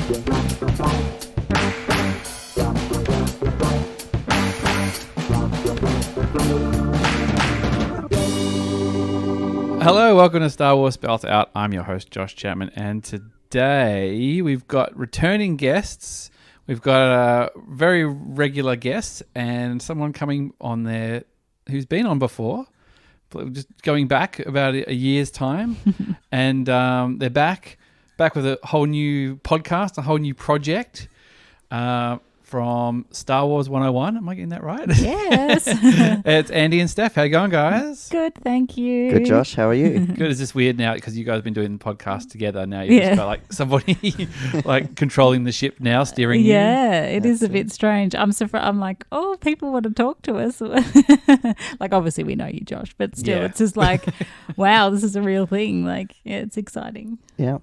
Hello, welcome to Star Wars Spelt Out. I'm your host, Josh Chapman, and today we've got returning guests. We've got a very regular guest and someone coming on there who's been on before, just going back about a year's time. And they're back with a whole new podcast, a whole new project from Star Wars 101. Am I getting that right? Yes. It's Andy and Steph. How you going, guys? Good, thank you. Good, Josh. How are you? Good. Is this weird now because you guys have been doing the podcast together? Now you've just got like somebody like controlling the ship now, steering you. Yeah, it is a bit strange. I'm like, oh, people want to talk to us. Like, obviously we know you, Josh, but still, it's just like, wow, this is a real thing. Like, yeah, it's exciting. Yeah.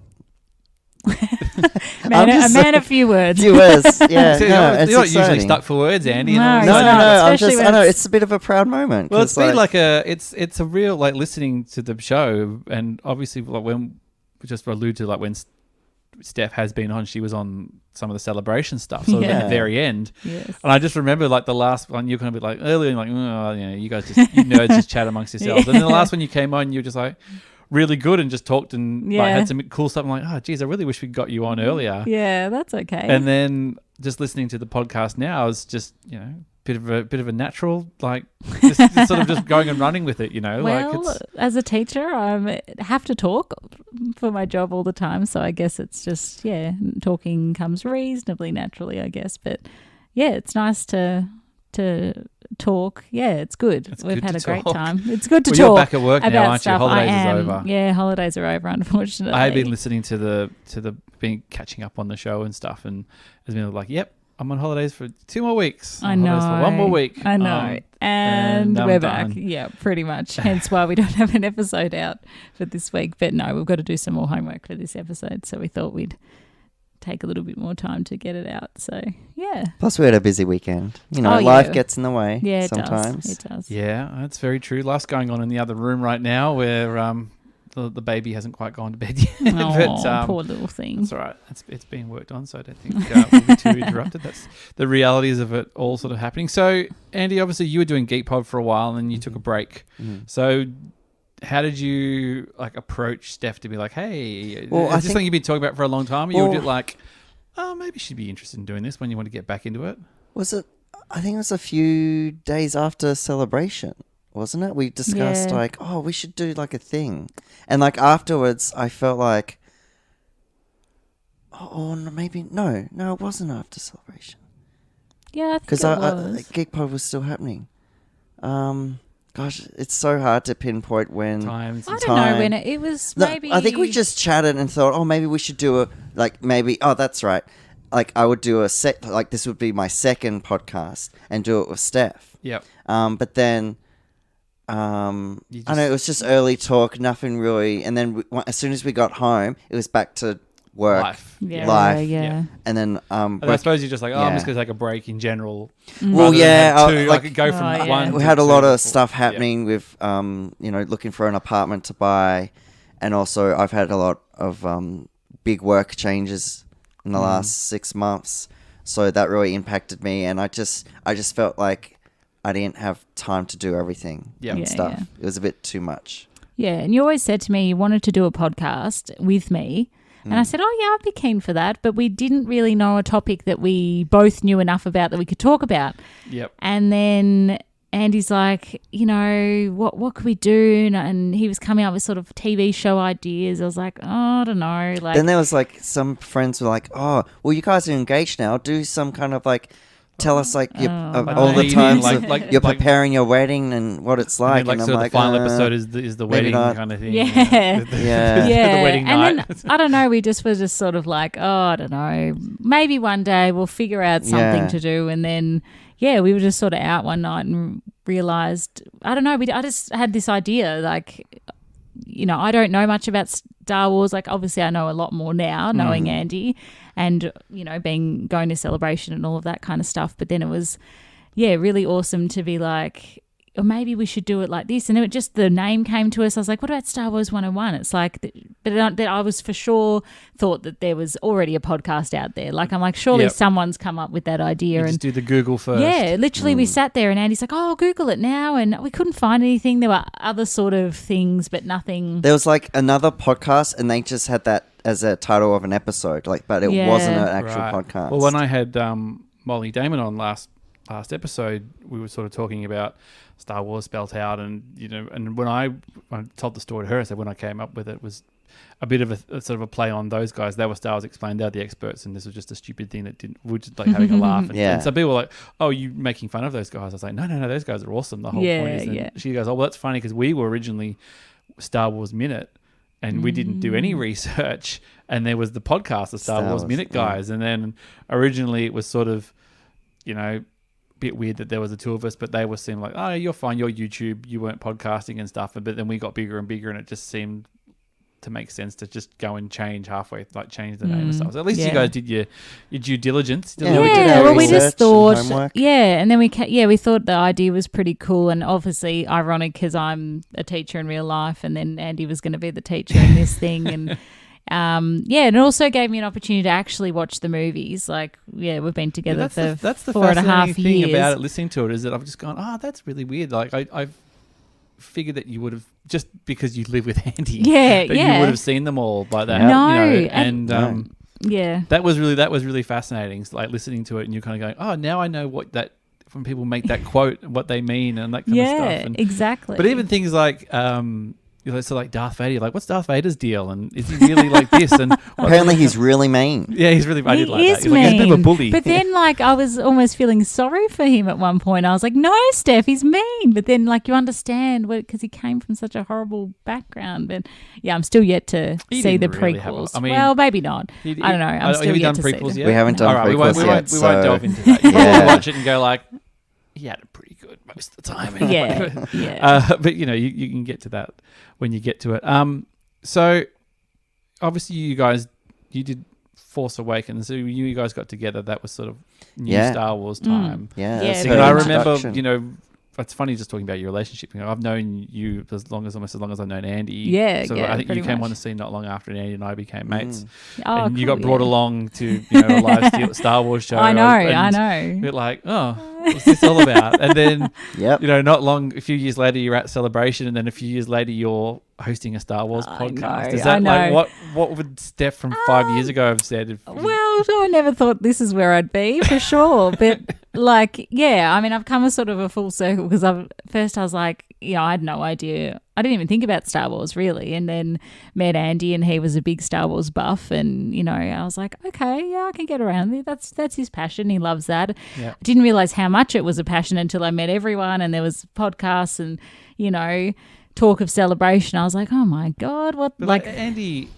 A man of few words. Few words, yeah. So no, you're not it's usually exciting. stuck for words, Andy. No, and no, all that. I know. It's a bit of a proud moment. Well, it's been like it's a real like listening to the show, and obviously like when we just allude to like when Steph has been on, she was on some of the celebration stuff, so at the very end. Yes. And I just remember like the last one, you're kind of like earlier, like you guys you nerds just chat amongst yourselves, and then the last one you came on, you were just like really good and just talked and like had some cool stuff. I'm like, oh geez, I really wish we got you on earlier. Yeah, that's okay. And then just listening to the podcast now is just bit of a natural, like just sort of just going and running with it, Well, like it's, as a teacher, I have to talk for my job all the time, so I guess it's just talking comes reasonably naturally, I guess. But yeah, it's nice to talk. Yeah, it's good. We've had a great time. It's good to talk. You're back at work now, aren't you? Stuff. Holidays is over. Yeah, holidays are over, unfortunately. I have been listening to the been catching up on the show and stuff, and has been like, yep, I'm on holidays for 2 more weeks. I know. For 1 more week. I know. And we're back. Done. Yeah, pretty much. Hence why we don't have an episode out for this week. But no, we've got to do some more homework for this episode. So we thought we'd take a little bit more time to get it out. So, yeah. Plus, we had a busy weekend. Life gets in the way sometimes. It does. Yeah, that's very true. Life's going on in the other room right now where the baby hasn't quite gone to bed yet. Oh, but, poor little thing. That's all right. It's being worked on, so I don't think we'll be too interrupted. That's the realities of it all sort of happening. So, Andy, obviously you were doing Geek Pod for a while and then you took a break. Mm-hmm. So, how did you approach Steph to be like, hey, is this something you've been talking about for a long time? Or you were just like, oh, maybe she'd be interested in doing this when you want to get back into it? I think it was a few days after Celebration, wasn't it? We discussed we should do like a thing. And like afterwards, I felt like, no, it wasn't after Celebration. Yeah, I think it was. Geek Pod was still happening. Gosh, it's so hard to pinpoint when. I don't know when it was. Maybe I think we just chatted and thought, maybe we should do that's right. Like I would do a set, like this would be my second podcast and do it with Steph. Yep. But then, I know it was just early talk, nothing really. And then as soon as we got home, it was back to work, life. Yeah. And then, I suppose you're just like, I'm just going to take a break in general. Well, yeah. I could go from one. We had a lot of stuff happening with, looking for an apartment to buy. And also I've had a lot of big work changes in the last 6 months. So that really impacted me. And I just felt like I didn't have time to do everything and stuff. Yeah. It was a bit too much. Yeah. And you always said to me you wanted to do a podcast with me. And I said, I'd be keen for that. But we didn't really know a topic that we both knew enough about that we could talk about. Yep. And then Andy's like, what could we do? And he was coming up with sort of TV show ideas. I was like, I don't know. Like, then there was like some friends were like, well, you guys are engaged now. Do some kind of like, tell us like all the times you're preparing your wedding and what it's like. And so the final episode is the wedding kind of thing. Yeah. The wedding night. And then, I don't know, we just were just sort of like, I don't know, maybe one day we'll figure out something to do. And then, we were just sort of out one night and realised, I don't know, I just had this idea, like, I don't know much about Star Wars. Like, obviously I know a lot more now, knowing Andy and, going to Celebration and all of that kind of stuff. But then it was, really awesome to be like, or maybe we should do it like this. And it just, the name came to us. I was like, what about Star Wars 101? It's like, but I was for sure thought that there was already a podcast out there. Like, I'm like, surely someone's come up with that idea. You and just do the Google first. Yeah, literally we sat there and Andy's like, oh, Google it now. And we couldn't find anything. There were other sort of things, but nothing. There was like another podcast and they just had that as a title of an episode, like, but it wasn't an actual podcast. Well, when I had Molly Damon on last episode, we were sort of talking about Star Wars spelt out, and and when I told the story to her, I said when I came up with it was a bit of a sort of a play on those guys. They were Star Wars explained out, the experts, and this was just a stupid thing that didn't. We were just like having a laugh. And so people were like, "Oh, you making fun of those guys?" I was like, "No, those guys are awesome." The whole point is, she goes, "Oh, well, that's funny because we were originally Star Wars Minute." And we didn't do any research, and there was the podcast, the Star Wars Minute guys, and then originally it was sort of, bit weird that there was the two of us, but they were seemed like, oh, you're fine, you're YouTube, you weren't podcasting and stuff. But then we got bigger and bigger, and it just seemed to make sense to just go and change halfway, like change the name and stuff. So at least you guys did your due diligence. We just thought, and then we thought the idea was pretty cool, and obviously ironic because I'm a teacher in real life, and then Andy was going to be the teacher in this thing, and and it also gave me an opportunity to actually watch the movies. Like, we've been together for that's the 4.5 thing years. About it, listening to it, is that I've just gone, oh, that's really weird. Like I've figured that you would have, just because you live with Andy, but you would have seen them all by that. That was really fascinating. Like listening to it, and you're kind of going, oh, now I know what that, when people make that quote, what they mean and that kind of stuff. And, exactly. But even things like so like Darth Vader, like what's Darth Vader's deal, and is he really like this? And apparently he's really mean. Yeah, he's really. I did like that. He's a bit of a bully. But then, like, I was almost feeling sorry for him at one point. I was like, "No, Steph, he's mean." But then, like, you understand because he came from such a horrible background. But yeah, I'm still yet to see the really prequels. Well, maybe not. I don't know. I'm still yet to see them. We haven't done prequels yet. We won't delve into that. You can watch it and go like, he had it pretty good most of the time. But you can get to that when you get to it. So obviously you did Force Awakens. So you guys got together. That was sort of new Star Wars time. And I remember, it's funny just talking about your relationship. I've known you almost as long as I've known Andy. I think you came on the scene not long after Andy and I became mates. And you got brought along to a live Star Wars show. I know. You're like, oh, what's this all about? And then, not long, a few years later, you're at Celebration, and then a few years later, you're hosting a Star Wars podcast. Is that like what would Steph from 5 years ago have said? Well, I never thought this is where I'd be for sure, but like, I mean, I've come a sort of a full circle because I was like, I had no idea. I didn't even think about Star Wars really, and then met Andy, and he was a big Star Wars buff, and I was like, okay, I can get around it. That's his passion. He loves that. I didn't realize how much it was a passion until I met everyone, and there was podcasts and talk of Celebration. I was like, oh my god, what? But like Andy,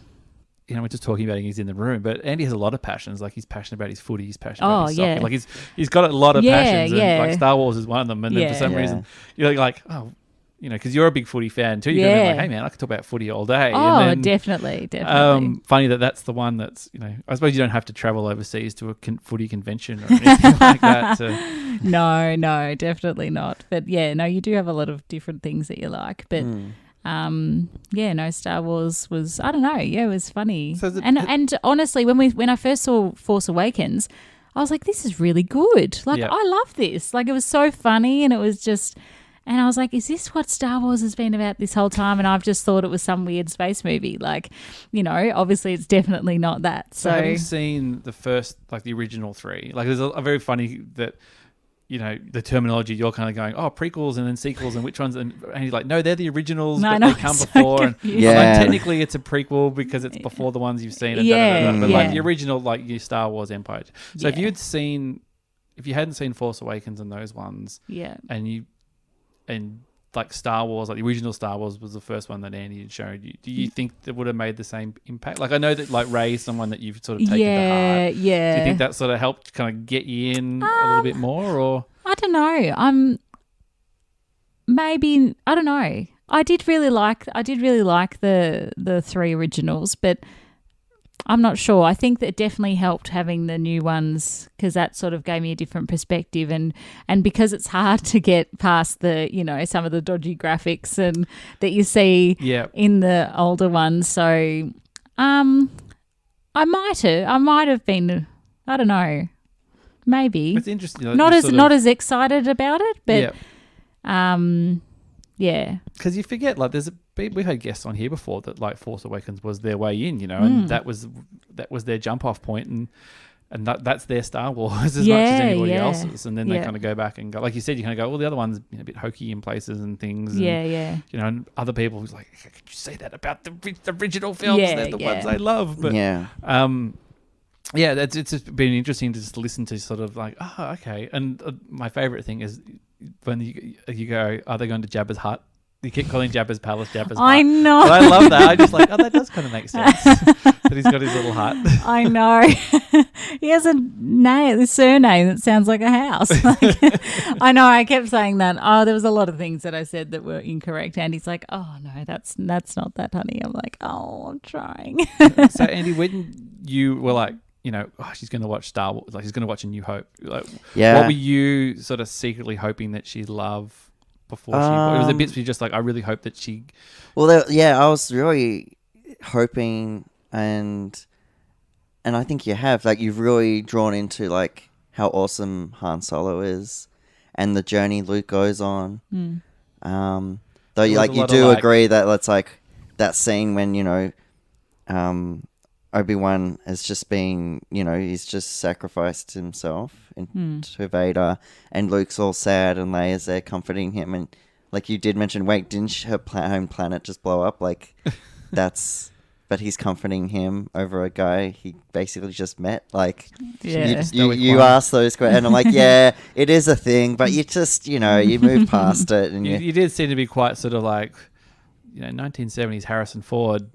we're just talking about he's in the room, but Andy has a lot of passions. Like he's passionate about his footy, he's passionate about his soccer. Like he's got a lot of passions, and like Star Wars is one of them. And then for some reason, you're like, oh, because you're a big footy fan too. You're like, hey man, I could talk about footy all day. Oh, and then, definitely. Funny that's the one that's I suppose you don't have to travel overseas to a footy convention or anything like that. No, definitely not. But you do have a lot of different things that you like. But Star Wars was, I don't know, it was funny. So and honestly, when I first saw Force Awakens, I was like, this is really good. Like I love this. Like it was so funny, and it was just. And I was like, is this what Star Wars has been about this whole time? And I've just thought it was some weird space movie. Like, obviously it's definitely not that. So have you seen the first, like the original three? Like there's a very funny that, the terminology, you're kind of going, oh, prequels and then sequels and which ones? And he's like, no, they're the originals, but they come before. And technically it's a prequel because it's before the ones you've seen. And but like the original, like your Star Wars Empire. So if you hadn't seen Force Awakens and those ones, and like Star Wars, like the original Star Wars was the first one that Andy had showed you. Do you think that would have made the same impact? Like I know that like Rey's someone that you've sort of taken to heart. Yeah. Do you think that sort of helped kind of get you in a little bit more, or? I don't know. Maybe, I don't know. I did really like the three originals, but I'm not sure. I think that it definitely helped having the new ones because that sort of gave me a different perspective, and because it's hard to get past the, some of the dodgy graphics and that you see in the older ones. So, I might have been, I don't know, maybe. It's interesting. Not as excited about it, but yeah. Because you forget, like, we've had guests on here before that, like, Force Awakens was their way in, and that was their jump off point, and that's their Star Wars as much as anybody else's. And then they kind of go back and go, like you said, you kind of go, well, the other one's a bit hokey in places and things. And, and other people was like, could you say that about the original films? They're the ones I love. But it's just been interesting to just listen to sort of like, oh, okay. And my favorite thing is when you go, are they going to Jabba's hut? You keep calling Jabba's palace Jabba's hut. I know. But I love that. I just like, that does kind of make sense. That he's got his little hut. I know. He has a surname that sounds like a house. I know. I kept saying that. Oh, there was a lot of things that I said that were incorrect. And he's like, oh, no, that's not that, honey. I'm like, oh, I'm trying. So, Andy, when you were like, she's going to watch Star Wars, like she's going to watch A New Hope. Like, what were you sort of secretly hoping that she'd love before she? It was a bit just like, I really hope that she. Well, I was really hoping, and I think you have, like, you've really drawn into like how awesome Han Solo is, and the journey Luke goes on. Though you do agree that it's like that scene when Obi-Wan is just being, he's just sacrificed himself to Vader, and Luke's all sad, and Leia's there comforting him, and like you did mention, wait, didn't her home planet just blow up? Like, but he's comforting him over a guy he basically just met. Like, you ask those questions, and I'm like, yeah, it is a thing, but you just, you move past it, and you did seem to be quite sort of like, 1970s Harrison Ford.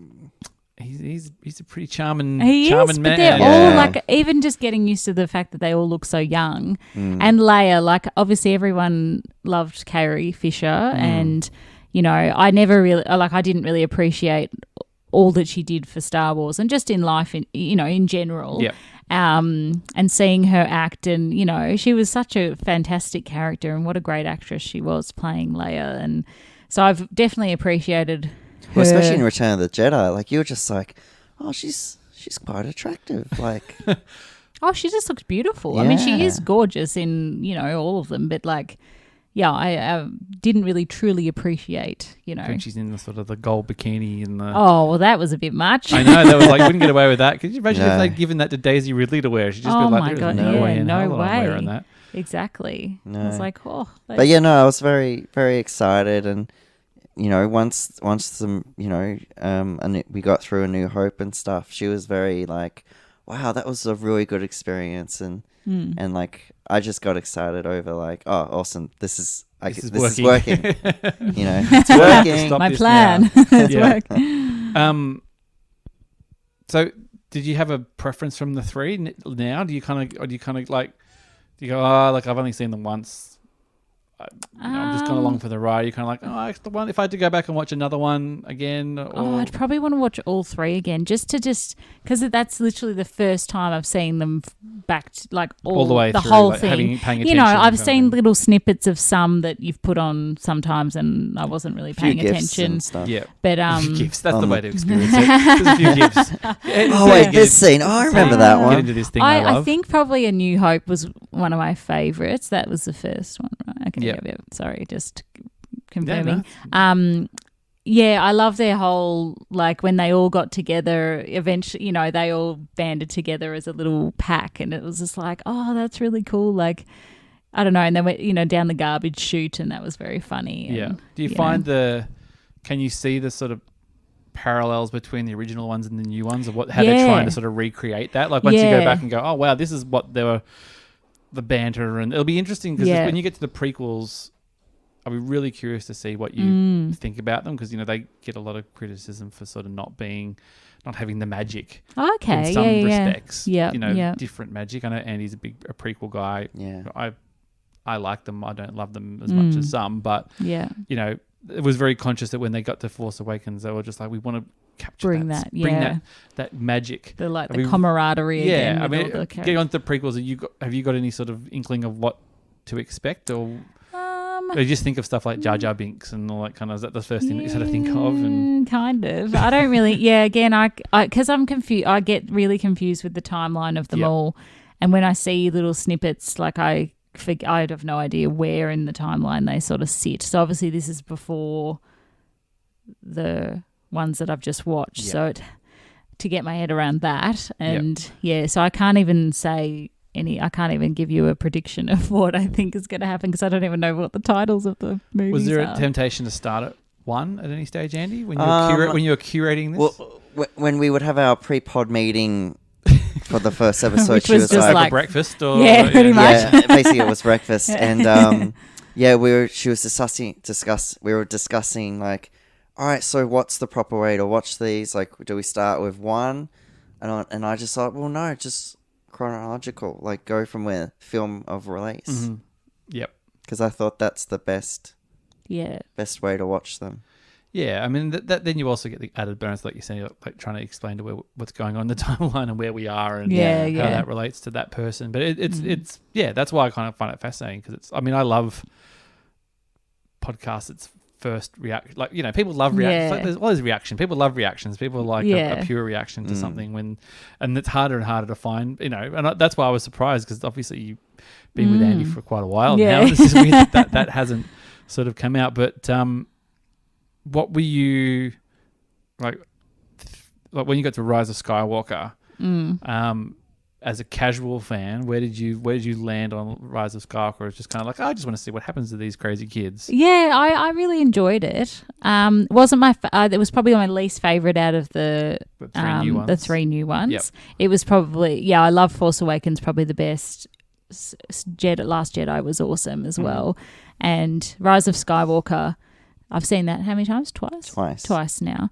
He's a pretty charming man. But they're all like, even just getting used to the fact that they all look so young. And Leia, like, obviously everyone loved Carrie Fisher, and I never really, like, I didn't really appreciate all that she did for Star Wars and just in life, in general. Yep. And seeing her act, and she was such a fantastic character, and what a great actress she was playing Leia, and so I've definitely appreciated. Well, especially in Return of the Jedi, like, you were just like, oh, she's quite attractive, like. Oh, she just looks beautiful. Yeah. I mean, she is gorgeous in all of them, but like, yeah, I didn't really truly appreciate When she's in the sort of the gold bikini and the. Oh, well, that was a bit much. I know, that was like, you wouldn't get away with that. Could you imagine if they'd given that to Daisy Ridley to wear? She'd just be like, there's no way in hell I'm wearing that. Exactly. No. I was like, oh. But I was very, very excited, and. Once some, and we got through A New Hope and stuff, she was very like, wow, that was a really good experience. And like, I just got excited over like, oh, awesome. This is working. It's working. My plan. It's working. So did you have a preference from the three now? Do you kind of like, do you go, oh, like, I've only seen them once. I'm just kind of along for the ride. You're kind of like, oh, the one. If I had to go back and watch another one again, I'd probably want to watch all three again, just because that's literally the first time I've seen them back, like all the way, the through, whole like thing. Paying attention, I've seen little snippets of some that you've put on sometimes, and I wasn't really paying attention. Yeah, but gifts. That's the way to experience it. There's a few gifts. Oh wait, this scene. Oh, I remember that one. Get into this thing I love. I think probably A New Hope was one of my favourites. That was the first one, right? Okay. Yeah. Sorry, just confirming. Yeah, I love their whole, like, when they all got together, eventually, they all banded together as a little pack, and it was just like, oh, that's really cool. Like, I don't know. And they went, down the garbage chute, and that was very funny. And, yeah. Do you find can you see the sort of parallels between the original ones and the new ones, of how they're trying to sort of recreate that? Like, once you go back and go, oh, wow, this is what they were. The banter, and it'll be interesting because when you get to the prequels, I'll be really curious to see what you think about them, because they get a lot of criticism for sort of not having the magic. Okay, in some respects, yeah, different magic. I know Andy's a prequel guy. Yeah, I like them. I don't love them as much as some, but it was very conscious that when they got to Force Awakens, they were just like, we want to capture bring that, that, bring yeah. that magic. The camaraderie again. Yeah, I with mean, all the getting on characters. to the prequels, have you got any sort of inkling of what to expect, or you just think of stuff like Jar Jar Binks and all that kind of? Is that the first thing that you sort of think of? And Kind of. I don't really. Yeah. Again, I because I'm confused. I get really confused with the timeline of them all, and when I see little snippets, like I have no idea where in the timeline they sort of sit. So obviously, this is before the ones that I've just watched. So to get my head around that, and so I can't even say. I can't even give you a prediction of what I think is going to happen because I don't even know what the titles of the movies was there are. a temptation to start at one at any stage, Andy, when you were curating this? Well, when we would have our pre-pod meeting for the first episode, Which she was was just like, like- breakfast, or pretty much. yeah, basically it was breakfast, and she was discussing like, all right, so what's the proper way to watch these? Like, do we start with one? And I just thought, well, no, just chronological, like go from where film of release. Mm-hmm. Yep. Because I thought that's the best way to watch them. Yeah, I mean that. Then you also get the added bonus, like you're saying, like trying to explain to what's going on in the timeline and where we are and how that relates to that person. But it's that's why I kind of find it fascinating because it's. I mean, I love podcasts. It's first react, like people love reactions. Like, there's always reaction. People love reactions. People like a pure reaction to something and it's harder and harder to find. And that's why I was surprised because obviously you've been with Andy for quite a while now. It's just weird that hasn't sort of come out. But what were you like when you got to Rise of Skywalker? As a casual fan, where did you land on Rise of Skywalker? It's just kind of like, I just want to see what happens to these crazy kids. Yeah, I really enjoyed it. Wasn't my it was probably my least favorite out of the three new ones. Yep. It was probably I love Force Awakens, probably the best. Last Jedi was awesome as well, and Rise of Skywalker, I've seen that how many times? Twice now.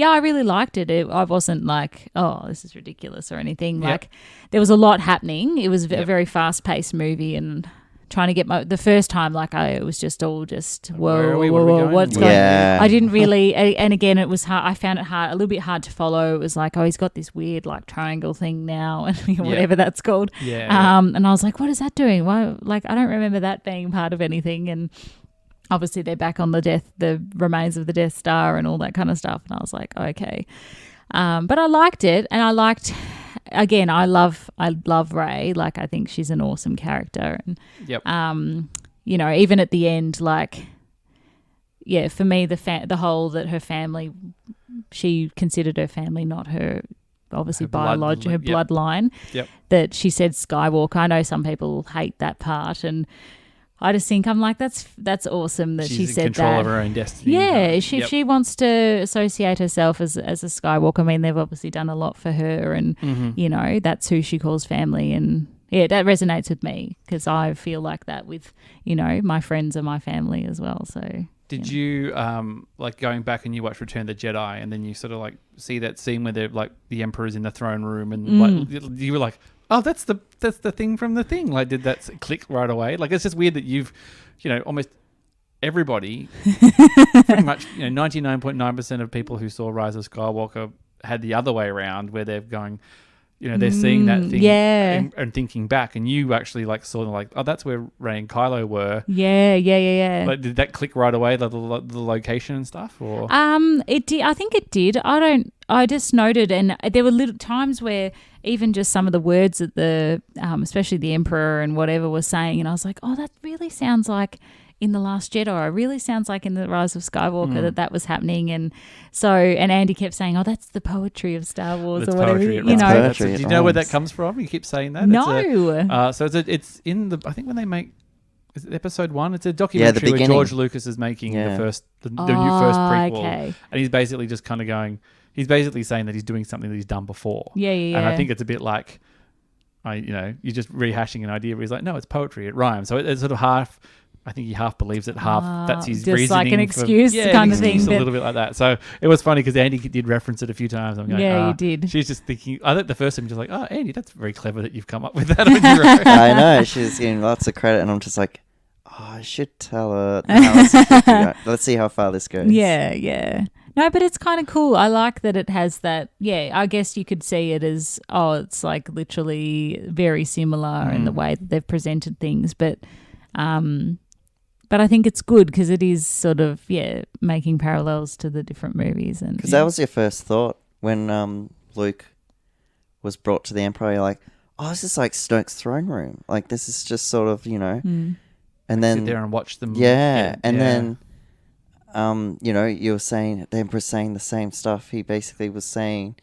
I really liked it. I wasn't like, oh, this is ridiculous or anything. Yep. Like, there was a lot happening. It was a very fast-paced movie, and trying to get the first time, like, it was just all whoa, what's going on? I didn't really, and again, it was hard. I found it a little bit hard to follow. It was like, oh, he's got this weird, like, triangle thing now, and whatever that's called. And I was like, what is that doing? Why? Like, I don't remember that being part of anything, and obviously they're back on the remains of the Death Star and all that kind of stuff. And I was like, okay. But I liked it. And I liked, again, I love Rey. Like, I think she's an awesome character. And, even at the end, like, for me, the whole that her family, she considered her family, not her, obviously, her bloodline. Yep. That she said Skywalker. I know some people hate that part, and I just think I'm like, that's awesome that she said that. She's in control of her own destiny. Yeah, if she wants to associate herself as a Skywalker, I mean, they've obviously done a lot for her, and that's who she calls family, and that resonates with me because I feel like that with my friends and my family as well. So did you like going back and you watch Return of the Jedi, and then you sort of like see that scene where they're like the Emperor's in the throne room, and like you were like, oh, that's the thing from the thing. Like, did that click right away? Like, it's just weird that you've, almost everybody, pretty much, 99.9% of people who saw Rise of Skywalker had the other way around, where they're going, they're seeing that thing and thinking back, and you actually like saw them like, oh, that's where Rey and Kylo were. Yeah. Like, did that click right away, the location and stuff? Or it did. I think it did. I just noted, and there were little times where even just some of the words that the, especially the Emperor and whatever was saying, and I was like, oh, that really sounds like in The Last Jedi. It really sounds like in The Rise of Skywalker that was happening. And so, and Andy kept saying, oh, that's the poetry of Star Wars or whatever. Poetry, do you know where that comes from? You keep saying that. No. So it's in the, I think when they make, is it episode 1? It's a documentary where George Lucas is making the new first prequel. Okay. And he's basically just kind of going, he's basically saying that he's doing something that he's done before. Yeah. And I think it's a bit like, you're just rehashing an idea where he's like, no, it's poetry, it rhymes. So it's sort of half, I think he half believes it, half that's his just reasoning. Like an excuse kind of thing. A little bit like that. So it was funny because Andy did reference it a few times. I'm going, he did. She's just thinking, I think the first time just like, oh, Andy, that's very clever that you've come up with that on your own. I know, she's getting lots of credit, and I'm just like, oh, I should tell her. Now let's see how far this goes. Yeah. No, but it's kind of cool. I like that it has that. Yeah, I guess you could see it as, it's like literally very similar in the way that they've presented things. But I think it's good because it is sort of, making parallels to the different movies. Because that was your first thought when Luke was brought to the Empire. You're like, oh, this is like Snoke's throne room. Like, this is just sort of, and then sit there and watch them. Then, you were saying the Emperor's saying the same stuff he basically was saying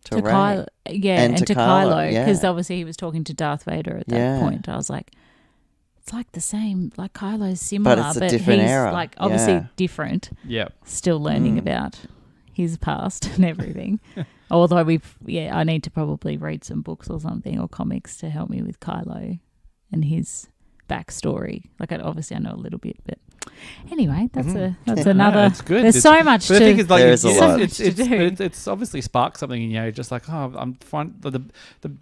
to Rey. And to Kylo, because yeah. obviously he was talking to Darth Vader at that point. I was like, it's like the same, like Kylo's similar, but it's a different he's era. like obviously different. Yeah, still learning about his past and everything. Although I need to probably read some books or something or comics to help me with Kylo and his backstory. Like, obviously I know a little bit, but anyway, that's another. It's good. There's so much to. The thing is, like, there's a lot. It's obviously sparked something in you. Just like, I'm fine. The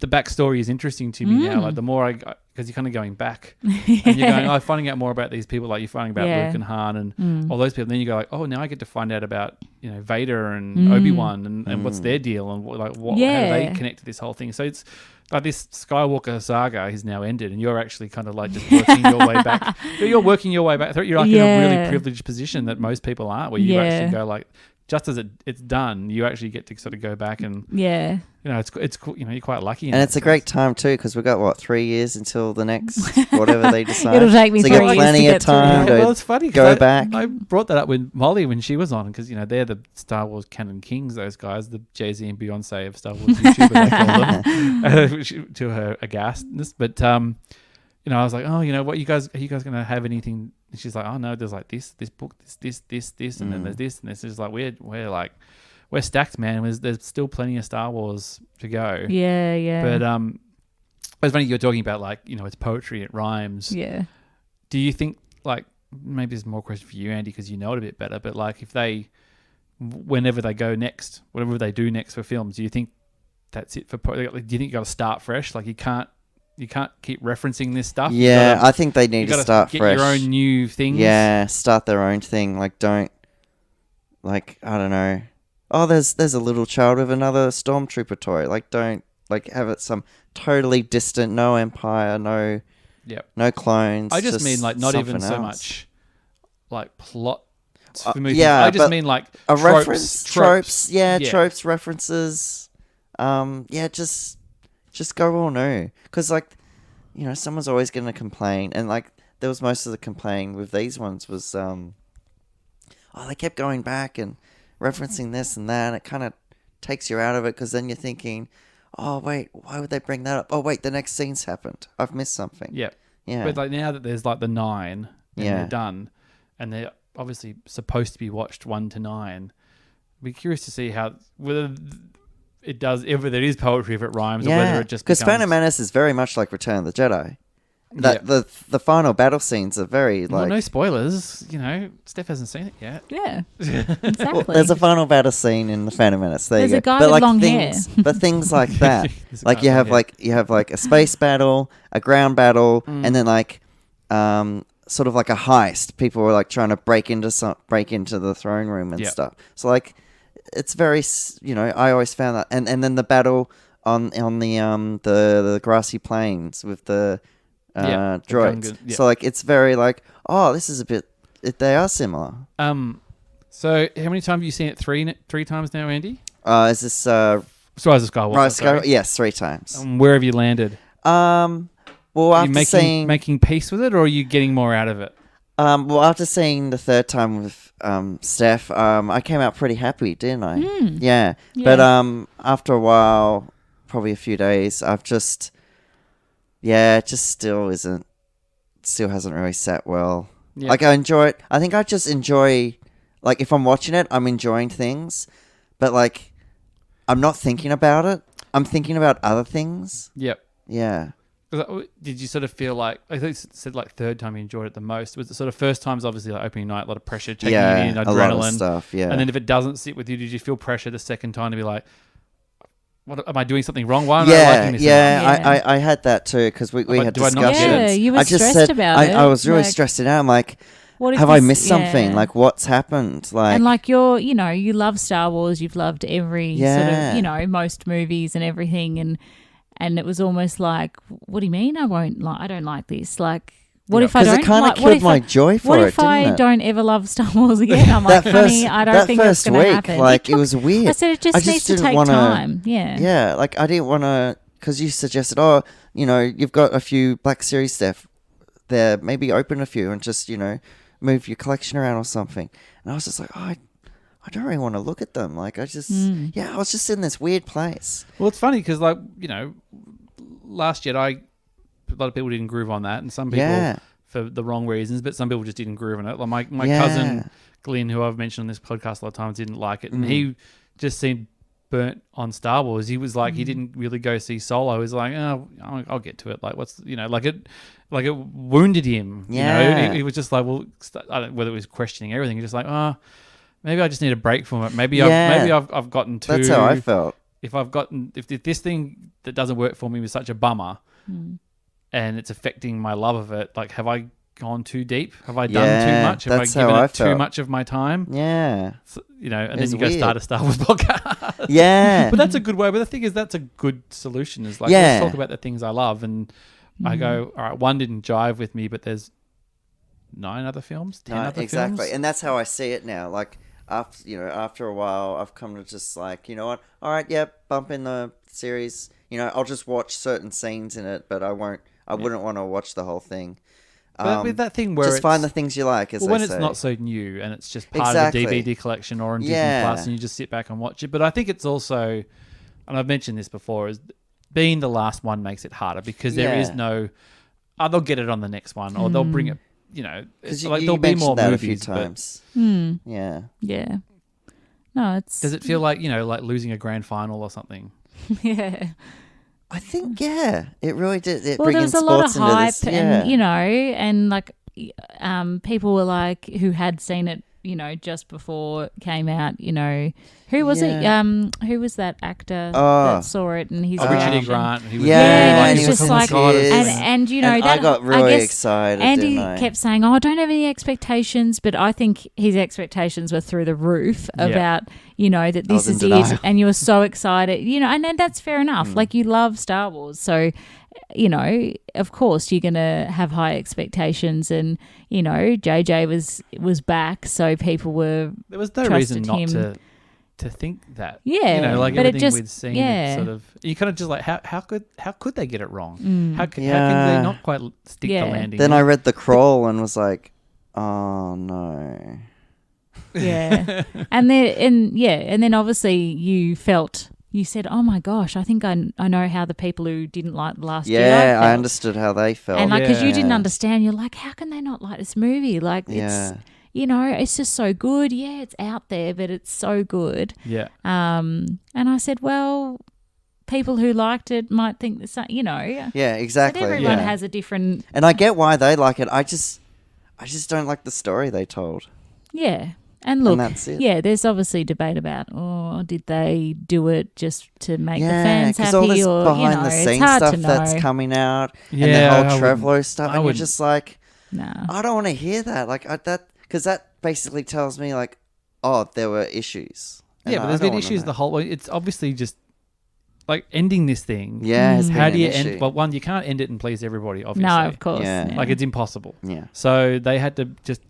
backstory is interesting to me now. Like, the more because you're kind of going back and you're going, finding out more about these people. Like, you're finding about Luke and Han and all those people. And then you go like, now I get to find out about Vader and Obi-Wan and what's their deal and how do they connect to this whole thing. So it's. But this Skywalker saga is now ended, and you're actually kind of like just working your way back. You're working your way back. You're like in a really privileged position that most people aren't, where you actually go like, just as it's done, you actually get to sort of go back and it's cool. You're quite lucky. And it's a great time too because we've got 3 years until the next whatever they decide. It'll take me 3 years plenty of time to it's funny go back. I brought that up with Molly when she was on because they're the Star Wars canon kings. Those guys, the Jay-Z and Beyonce of Star Wars YouTubers, they call them, to her aghastness. But I was like, what are you guys going to have anything? And she's like, oh no, there's like this book, this, and then there's this, and this is like we're stacked, man. There's still plenty of Star Wars to go. Yeah. But it's funny you're talking about like it's poetry, it rhymes. Yeah. Do you think like maybe there's more question for you, Andy, because you know it a bit better? But like if they, whenever they go next, whatever they do next for films, do you think that's it for? Do you think you got to start fresh? Like you can't keep referencing this stuff. Yeah, I think they need to start get fresh. Your own new things. Yeah, start their own thing. Like don't, like I don't know. Oh, there's a little child with another stormtrooper toy. Like don't like have it some totally distant, no Empire, no clones. I just mean like not even so much like plot. For movies. Yeah, I just mean like a tropes, reference, tropes. Yeah, tropes, references. Just go all new. Because, like, someone's always going to complain. And, like, there was most of the complaining with these ones was, they kept going back and referencing this and that. And it kind of takes you out of it because then you're thinking, oh, wait, why would they bring that up? Oh, wait, the next scene's happened. I've missed something. Yeah. Yeah. But, like, now that there's, like, the 9 and they're done and they're obviously supposed to be watched 1 to 9, I'd be curious to see whether it does, if it is poetry, if it rhymes, or whether it just because Phantom Menace is very much like Return of the Jedi. The final battle scenes are very like no spoilers. Steph hasn't seen it yet. Yeah, exactly. Well, there's a final battle scene in the Phantom Menace. There's a guy with long hair. But things like that, like you have like a space battle, a ground battle, and then like sort of like a heist. People were like trying to break into the throne room and stuff. So like. It's very, I always found that, and then the battle on the grassy plains with the droids. So like it's very like, oh, this is a bit. They are similar. So how many times have you seen it? Three times now, Andy. Is this Rise of Skywalker? Yes, 3 times. Where have you landed? Well, after making peace with it, or are you getting more out of it? Well, after seeing the 3rd time with Steph, I came out pretty happy, didn't I? Yeah. But after a while, probably a few days, I've just, it just still hasn't really sat well. Yeah. Like I enjoy it. I think I just enjoy, like if I'm watching it, I'm enjoying things, but like I'm not thinking about it. I'm thinking about other things. Yep. Yeah. Did you sort of feel like, I think you said like 3rd time you enjoyed it the most? Was it sort of first time's obviously like opening night, a lot of pressure, taking you in, adrenaline, a lot of stuff, and then if it doesn't sit with you, did you feel pressure the 2nd time to be like, what am I doing something wrong? Why am I liking this? Yeah, I had that too because we had discussions. You were stressed about it. I was really stressed it out. I'm like, what if have I this- missed something? yeah. Like, what's happened? Like, And like you love Star Wars, you've loved every sort Yeah. of, most movies and everything, and it was almost like, what do you mean I don't like this? Like, what if I don't? because it kind of like, what killed if my I, joy for what it, if I didn't it? don't ever love Star Wars again? I'm like, honey, I don't think that's first going to week, happen. like, it was weird. I said it just needs to didn't take wanna- time. Yeah. Yeah, like, I didn't want to, because you suggested, you've got a few Black Series stuff there, maybe open a few and just, move your collection around or something. And I was just like, I don't really want to look at them. Like, I was just in this weird place. Well, it's funny because, like, Last Jedi, a lot of people didn't groove on that, and some people for the wrong reasons, but some people just didn't groove on it. Like my cousin Glenn, who I've mentioned on this podcast a lot of times, didn't like it, and he just seemed burnt on Star Wars. He was like, he didn't really go see Solo. He was like, oh, I'll get to it. Like, like it wounded him. Yeah. He was just like, well, I don't know whether it was questioning everything. He's just like, maybe I just need a break from it. Maybe I've gotten too. That's how I felt. If this thing that doesn't work for me was such a bummer, and it's affecting my love of it, like, have I gone too deep? Have I done too much? Have I that's given how I it too felt. much of my time? Yeah. So, and then It's you go weird. start a Star Wars podcast. Yeah. But that's a good way. But the thing is, that's a good solution. Is like, Yeah. let's talk about the things I love, and I go, all right, one didn't jive with me, but there's 9 other films, 10 other exactly. films. And that's how I see it now. Like, after a while, I've come to just like, you know what? All right, bump in the series. I'll just watch certain scenes in it, but I wouldn't want to watch the whole thing. But with that thing where just find the things you like, as when they it's say. not so new and it's just part Exactly. of the DVD collection or on Disney Yeah. Plus, and you just sit back and watch it. But I think it's also, and I've mentioned this before, is being the last one makes it harder because there is no, they'll get it on the next one, or they'll bring it. Because like you there'll be mentioned more that movies. a few times. Yeah. Yeah. No, it's... Does it feel like like losing a grand final or something? Yeah. I think, it really did. Well, there bringing was a lot of sports into hype, this, yeah. and like, people were like, who had seen it, just before it came out, who was it? Who was that actor that saw it and his Richard E. reaction? Grant. He was Yeah, really and he it's was just on like, the side of Yes. it. and And I got really guess excited, Andy didn't I? kept saying, "Oh, I don't have any expectations," but I think his expectations were through the roof about, that this was in is it, denial. and you were so excited, and then that's fair enough. Like, you love Star Wars, so of course you're gonna have high expectations, and JJ was back, so people were There was no reason trusted not him. to think that. Yeah, like but it everything just- we'd seen, yeah. it sort of you kind of just like how could they get it wrong? How can Yeah. they not quite stick Yeah. the landing? Then I read the crawl and was like, oh no. Yeah. and then obviously you said, "Oh my gosh, I think I know how the people who didn't like The Last Jedi Yeah, I felt." understood how they felt. And like, because you didn't Yeah. understand, you're like, how can they not like this movie? Like, it's it's just so good. Yeah, it's out there, but it's so good. yeah. And I said, well, people who liked it might think the same. Yeah, exactly. But everyone yeah. has a different. And I get why they like it. I just don't like the story they told. Yeah. And look, that's it. yeah, there's obviously debate about, did they do it just to make the Yeah, fans because happy, all this or behind the it's scenes hard stuff to know. that's coming out, and Yeah, the I whole wouldn't- Trevlo stuff, I and you're wouldn't. just like, No. I don't want to hear that. Like because that basically tells me like, oh, there were issues. And Yeah, but I there's don't been wanna issues know. the whole way. It's obviously just like ending this thing. Yeah, it's How been do you an issue. end? Well, one, you can't end it and please everybody. Obviously, No, of course. Yeah. Like, it's impossible. Yeah. So they had to just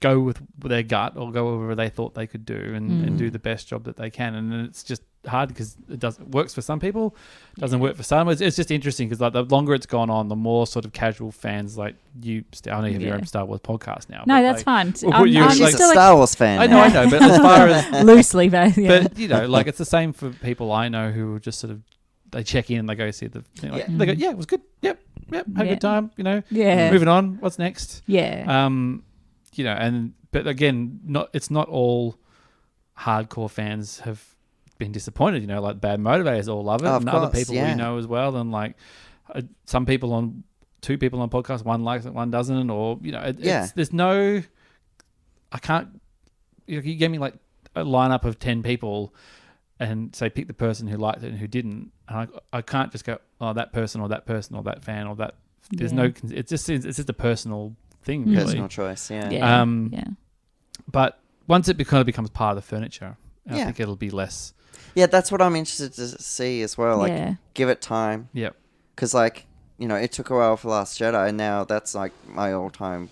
go with their gut or go wherever they thought they could do and do the best job that they can. And it's just hard because it works for some people, doesn't work for some. It's just interesting because like the longer it's gone on, the more sort of casual fans like you. I know you have your Yeah. own Star Wars podcast now. No, but, that's like, fine. well, I'm you're She's like- a still Star Wars fan. I know, now. but as far as loosely, but yeah. but like it's the same for people I know who just sort of they check in and they go see the thing. Like, Yeah. They go, yeah, it was good. Yep, had a Yeah. good time. Yeah. Moving on. What's next? Yeah. But again, it's not all hardcore fans have been disappointed. Like Bad Motivators all love it, Of and other course, people yeah. we know as well. And like some people on 2 people on podcast, one likes it, one doesn't, or Yeah. there's no. I can't. You gave me like a lineup of 10 people, and say pick the person who liked it and who didn't. And I can't just go, oh, that person or that person or that fan or that. There's Yeah. no. It's just a personal thing, really. Personal choice, yeah. Yeah. But once it kind of becomes part of the furniture, I Yeah. think it'll be less. Yeah, that's what I'm interested to see as well. Like, Yeah. give it time. Yep. Because, like, you know, it took a while for Last Jedi, and now that's, like, my all-time...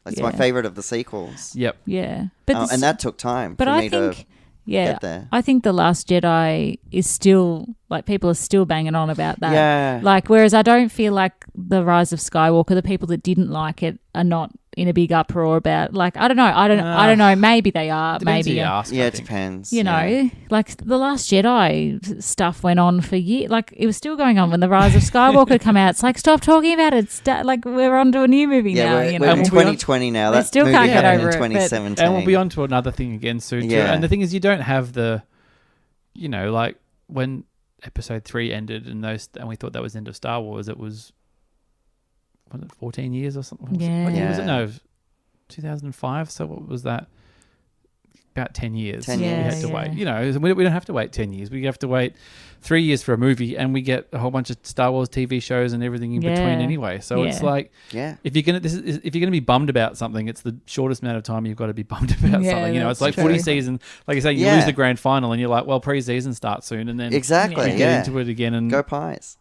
It's my Yeah. favourite of the sequels. Yep. Yeah. But And that took time but for I me think, to yeah, get there. I think The Last Jedi is still, like, people are still banging on about that. Yeah. Like, whereas I don't feel like The Rise of Skywalker, the people that didn't like it are not in a big uproar about, like, I don't know. I don't know. Maybe they are. Depends who Maybe. you ask, I Yeah, it think. depends. You know, like The Last Jedi stuff went on for years. Like, it was still going on when The Rise of Skywalker come out. It's like, stop talking about it. Like, we're on to a new movie Yeah, now. we're, You we're know, in 2020 now. They That still movie can't get happened over in it, but- 2017. And we'll be on to another thing again soon, too. Yeah. And the thing is, you don't have the, you know, like when Episode 3 ended and we thought that was the end of Star Wars, it was it 14 years or something? What year was it? Yeah. No, 2005. So what was that? About 10 years. 10 we years. had to Yeah. wait. You know, we don't have to wait 10 years. We have to wait 3 years for a movie, and we get a whole bunch of Star Wars TV shows and everything in between anyway. So it's like, Yeah. if you're gonna be bummed about something, it's the shortest amount of time you've got to be bummed about Yeah, something. You know, it's that's like 40 true. seasons. Like you say, you Yeah. lose the grand final, and you're like, well, pre-season starts soon, and then Exactly, we yeah. get into it again. And Go Pies.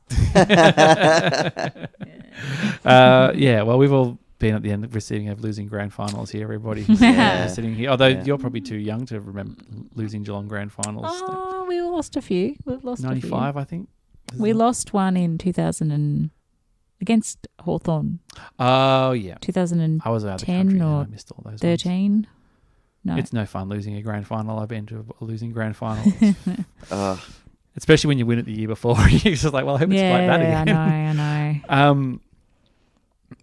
yeah, well, we've all been at the end of receiving of losing grand finals here. Everybody Yeah. sitting here, although Yeah. you're probably too young to remember losing Geelong grand finals. Oh, we lost a few. We've lost 95, I think. a few. We lost one in 2000 against Hawthorn. Oh yeah, 2013 I was out of the country. or I missed all those. Ones. No. It's no fun losing a grand final. I've been to a losing grand final, Ugh. especially when you win it the year before. You're just like, well, I hope it's like that again. I know.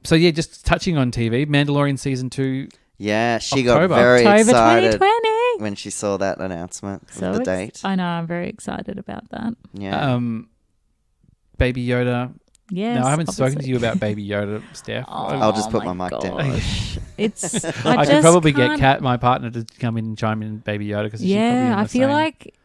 So yeah, just touching on TV, Mandalorian season 2. Yeah, she October. got very October excited 2020. when she saw that announcement So of the date. I know. I'm very excited about that. Yeah. Baby Yoda. Yes. No, I haven't spoken to obviously. you about Baby Yoda, Steph. I'll just put my mic down. gosh. It's. I could just probably get can't- Kat, my partner, to come in and chime in Baby Yoda because Yeah, I feel like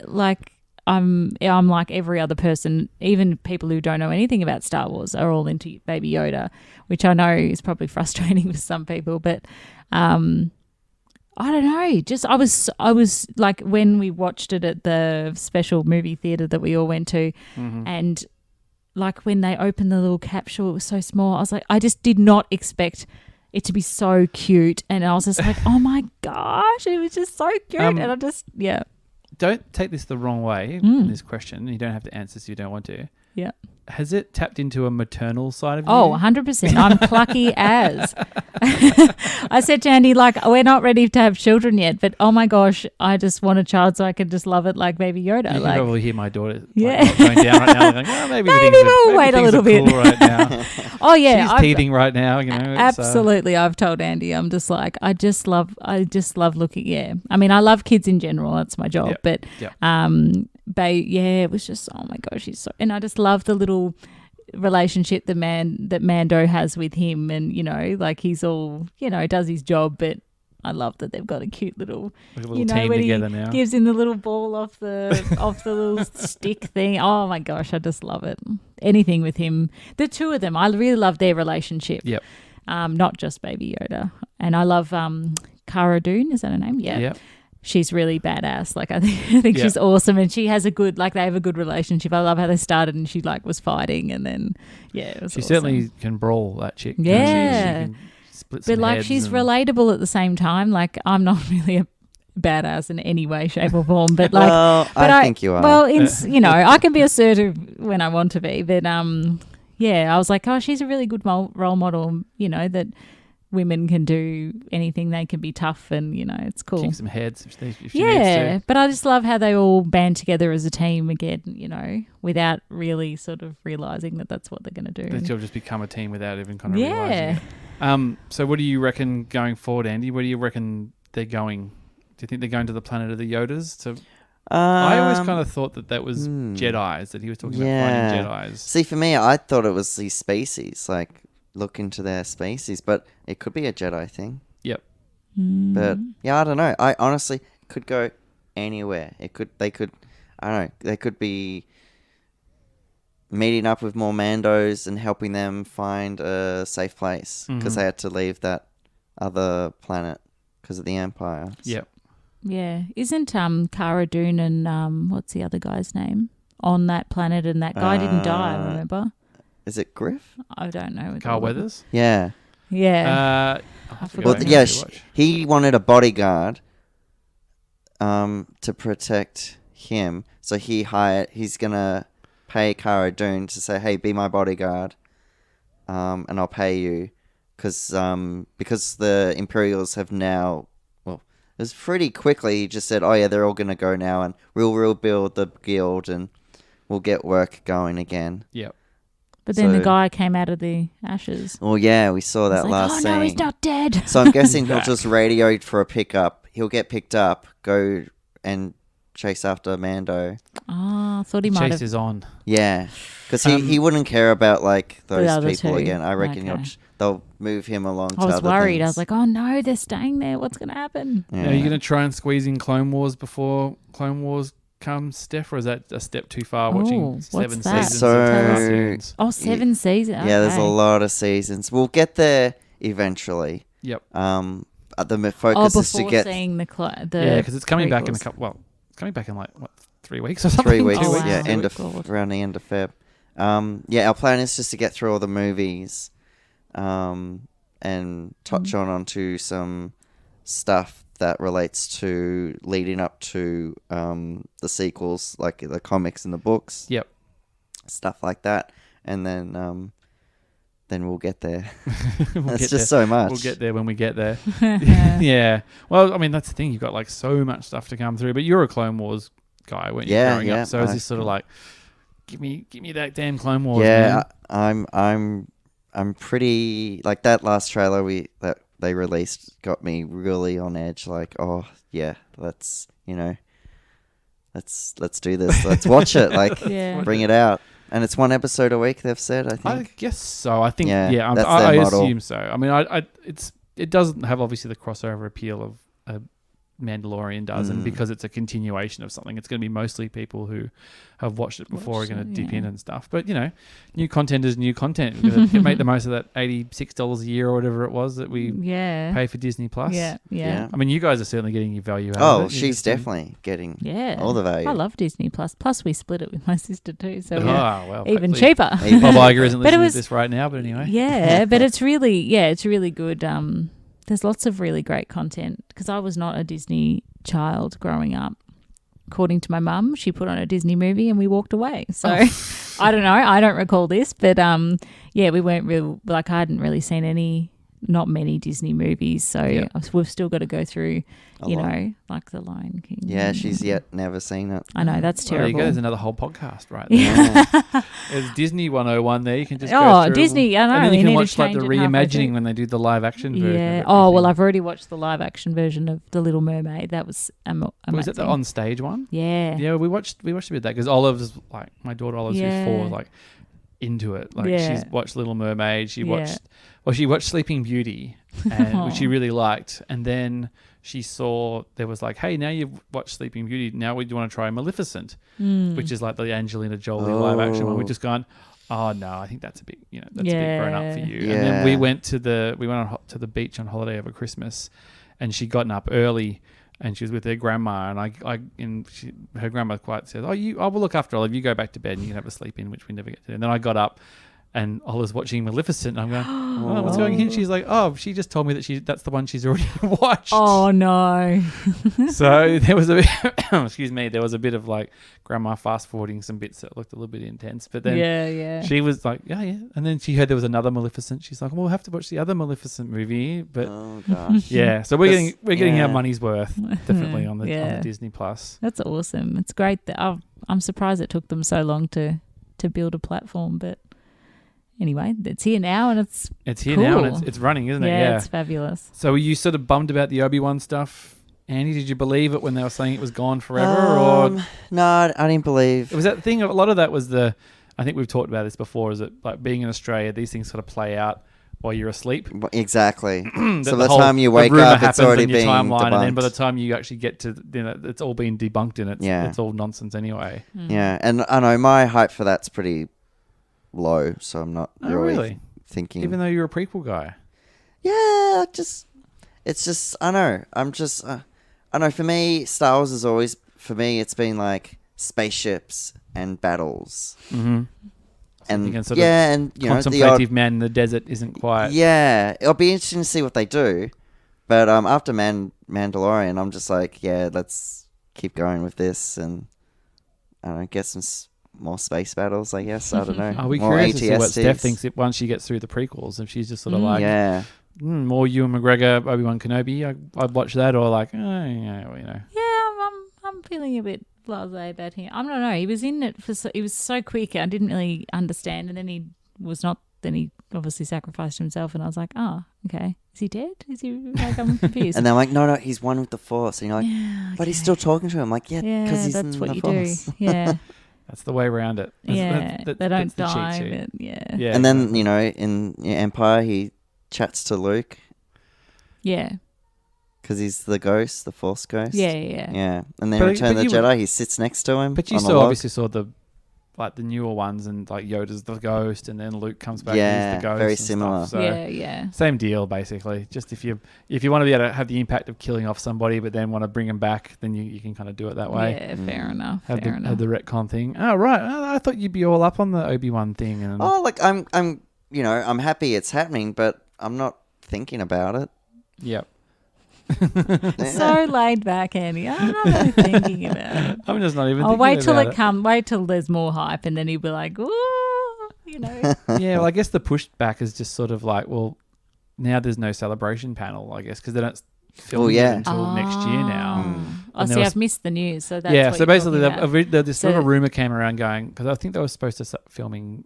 I'm like every other person, even people who don't know anything about Star Wars are all into Baby Yoda, which I know is probably frustrating for some people, but I don't know. Just I was like, when we watched it at the special movie theater that we all went to, and like when they opened the little capsule, it was so small. I was like, I just did not expect it to be so cute, and I was just like, oh my gosh, it was just so cute, and I just Don't take this the wrong way in this question. You don't have to answer if you don't want to. Yeah. Has it tapped into a maternal side of you? Oh, 100%. I'm plucky as. I said to Andy, like, we're not ready to have children yet, but oh my gosh, I just want a child so I can just love it like Baby Yoda. You can like, probably hear my daughter Yeah. not going down right now. Like, oh, maybe Maybe things we'll maybe wait a things little are bit. cool right now. oh yeah, She's I've- teething right now. You know, it's, absolutely. I've told Andy, I'm just like, I just love looking. Yeah, I mean, I love kids in general. That's my job. Yep. But Yep. it was just, oh my gosh, he's so, and I just love the little relationship that Mando has with him, and you know, like he's all, you know, does his job, but I love that they've got a cute little, like a little you know, team when together he now. gives him the little ball off the little stick thing. Oh my gosh, I just love it. Anything with him, the two of them, I really love their relationship. Yep. Not just Baby Yoda, and I love Cara Dune. Is that her name? Yeah. Yep. She's really badass. Like I think Yeah. she's awesome, and she has a good, like they have a good relationship. I love how they started, and she like was fighting, and then it was She awesome. certainly can brawl, that chick. Yeah. She can split some But like heads she's and- relatable at the same time. Like I'm not really a badass in any way, shape, or form. But like, well, but I think you are. Well, you know, I can be assertive when I want to be, but yeah, I was like, oh, she's a really good role model. You know, that women can do anything, they can be tough, and you know, it's cool. kick some heads if she Yeah, needs but I just love how they all band together as a team again, you know, without really sort of realizing that that's what they're going to do. to. That you'll just become a team without even kind of realizing Yeah. it. So what do you reckon going forward, Andy? Where do you reckon they're going? Do you think they're going to the planet of the Yodas? I always kind of thought that was Jedis, that he was talking about finding Jedis. See, for me, I thought it was these species, like look into their species, but it could be a Jedi thing. Yep. But yeah, I don't know. I honestly could go anywhere. They could. I don't know. They could be meeting up with more Mandos and helping them find a safe place because they had to leave that other planet because of the Empire. Yep. Yeah. Isn't Cara Dune and what's the other guy's name on that planet? And that guy didn't die, remember? Is it Griff? I don't know. Carl Weathers? Yeah. Yeah. I forgot Well, the yeah, name to watch. he wanted a bodyguard to protect him. So he's going to pay Cara Dune to say, hey, be my bodyguard, and I'll pay you. Because the Imperials have now, well, it was pretty quickly, he just said, oh yeah, they're all going to go now, and we'll rebuild the guild, and we'll get work going again. Yep. But then the guy came out of the ashes. Well, yeah, we saw that last scene. Oh no, he's not dead. So I'm guessing he'll just radio for a pickup. He'll get picked up, go and chase after Mando. Oh, I thought he might Chase have. is on. Yeah, because he wouldn't care about like those other people two. again. I reckon Okay. they'll move him along to I was other worried. things. I was like, oh no, they're staying there. What's going to happen? Are you going to try and squeeze in Clone Wars before Clone Wars comes, Steph, or is that a step too far watching what's 7 that? seasons So- of cartoons? Oh, 7 seasons. Yeah, there's a Okay. lot of seasons. We'll get there eventually. Yep. The Oh, focus before is to get seeing the Yeah, because it's coming back in a prequels. couple. Well, it's coming back in like what, 3 weeks or something. 3 weeks. Oh, wow. Yeah, Oh, God. around the end of Feb. Yeah, our plan is just to get through all the movies, and touch onto some stuff that relates to leading up to the sequels, like the comics and the books. Yep. Stuff like that, and then we'll get there. We'll It's get just there. so much. We'll get there when we get there. Yeah. Well, I mean, that's the thing. You've got like so much stuff to come through, but you're a Clone Wars guy, weren't you? Yeah, growing yeah, up? So is this sort of like, give me that damn Clone Wars. Yeah, man. I'm pretty like that last trailer that they released got me really on edge. Like, oh yeah, let's do this. Let's watch it. Like, Yeah. bring it out. And it's 1 episode a week. They've said. I I think. guess so. I think. Yeah, Yeah. that's I their model. assume so. I mean, it doesn't have obviously the crossover appeal of a Mandalorian does, and because it's a continuation of something, it's going to be mostly people who have watched it before are going to dip in and stuff. But new content is new content. We're going to make the most of that $86 a year or whatever it was that we pay for Disney Plus. Yeah. I mean, you guys are certainly getting your value out of it. Oh, You're she's just definitely getting Yeah. all the value. I love Disney Plus. Plus, we split it with my sister too, so we're well, even hopefully cheaper. Bob Iger isn't But it listening was- to this right now, but anyway. Yeah, but it's really good. There's lots of really great content because I was not a Disney child growing up. According to my mum, she put on a Disney movie and we walked away. So I don't know. I don't recall this, but we weren't real. Like I hadn't really seen not many Disney movies. So we've still got to go through, like The Lion King. Yeah, she's yet never seen it. I know that's Well, there you terrible. go. There's another whole podcast right there. There's Disney 101 there. You can just go through. Disney! I know. And then we you can need to watch like the change it halfway through. reimagining when they do the live action version. Yeah. Of it, Oh I well, think. I've already watched the live action version of The Little Mermaid. That was amazing. Was it the on stage one? Yeah. Yeah, we watched a bit of that because Olive's like my daughter Olive's who's 4 like into it. Like she's watched Little Mermaid. She watched Sleeping Beauty, and which she really liked. And then she saw there was like, hey, now you've watched Sleeping Beauty. Now we want to try Maleficent, which is like the Angelina Jolie live action one. We just gone. Oh no, I think that's a bit, that's a bit grown up for you. Yeah. And then we went to the beach on holiday over Christmas, and she'd gotten up early, and she was with her grandma, and her grandma quite said, I will look after Olive. You go back to bed, and you can have a sleep in, which we never get to. And then I got up, and I was watching Maleficent, and I'm going, what's going on? She's like, she just told me that's the one she's already watched. Oh no. So there was a bit, there was a bit of like grandma fast forwarding some bits that looked a little bit intense, but then she was like, yeah, and then she heard there was another Maleficent. She's like, well, we'll have to watch the other Maleficent movie, but Oh gosh. yeah, so we're getting our yeah. money's worth definitely on the Disney Plus. That's awesome. It's great that I'm surprised it took them so long to build a platform, but anyway, it's here now and it's here cool. now and it's running, isn't it? Yeah, it's fabulous. So were you sort of bummed about the Obi-Wan stuff? Andy, did you believe it when they were saying it was gone forever? Or No, I didn't believe. it was that thing, a lot of that was I think we've talked about this before, is that like being in Australia, these things sort of play out while you're asleep. Exactly. That So the by the whole- time you the wake rumour up, it's happens already in your been timeline, and then by the debunked. time you actually get to, it's all been debunked and it's all nonsense anyway. Yeah, and I know my hype for that's pretty low, so I'm not Oh, really? thinking. Even though you're a prequel guy. Yeah, just it's just I know. I know. For me, Star Wars is always it's been like spaceships and battles. Mm-hmm. And and sort and you know, contemplative man in the desert isn't quite. Yeah, it'll be interesting to see what they do. But after Mandalorian, I'm just like, yeah, let's keep going with this, and I don't know, get some more space battles. I guess I don't know. Are we more curious to see what ATSTs. Steph thinks once she gets through the prequels? If she's just sort of like, yeah, more Ewan McGregor, Obi-Wan Kenobi, I'd watch that, or like, yeah, well, you know. Yeah, I'm feeling a bit blasé about him. I don't know. He was in it he was so quick. I didn't really understand, and then he was not. Then he obviously sacrificed himself, and I was like, oh, okay. Is he dead? Is he like? I'm confused. and they're like, no, he's one with the Force. And you're like, yeah, okay. but he's still talking to him. Like, yeah, because he's that's in what the you Force. do. Yeah, That's the way around it. they don't the cheat die. sheet. But yeah, And then you know, in Empire, he chats to Luke yeah, because he's the ghost, the Force ghost. yeah. Yeah, and then But- Return of but the you- Jedi, he sits next to him. But you on the saw log. obviously saw the newer ones, and like Yoda's the ghost, and then Luke comes back and he's the ghost. very and stuff. similar. So Yeah. same deal basically. Just if you want to be able to have the impact of killing off somebody, but then want to bring them back, then you can kind of do it that way. Yeah, fair enough. Have fair the, enough. have the retcon thing. Oh right, I thought you'd be all up on the Obi-Wan thing. And Oh, like I'm you know, I'm happy it's happening, but I'm not thinking about it. yep. So laid back, Andy. I'm not really thinking about it. I'm just not even. I'll thinking wait till about it comes. Wait till there's more hype, and then he'll be like, "Ooh," you know. Yeah, well, I guess the pushback is just sort of like, well, now there's no celebration panel, I guess, because they don't film it until next year now. Oh, And see, there was- I've missed the news, so that's Yeah, what so you're basically, talking about. this So- little rumor came around going, because I think they were supposed to start filming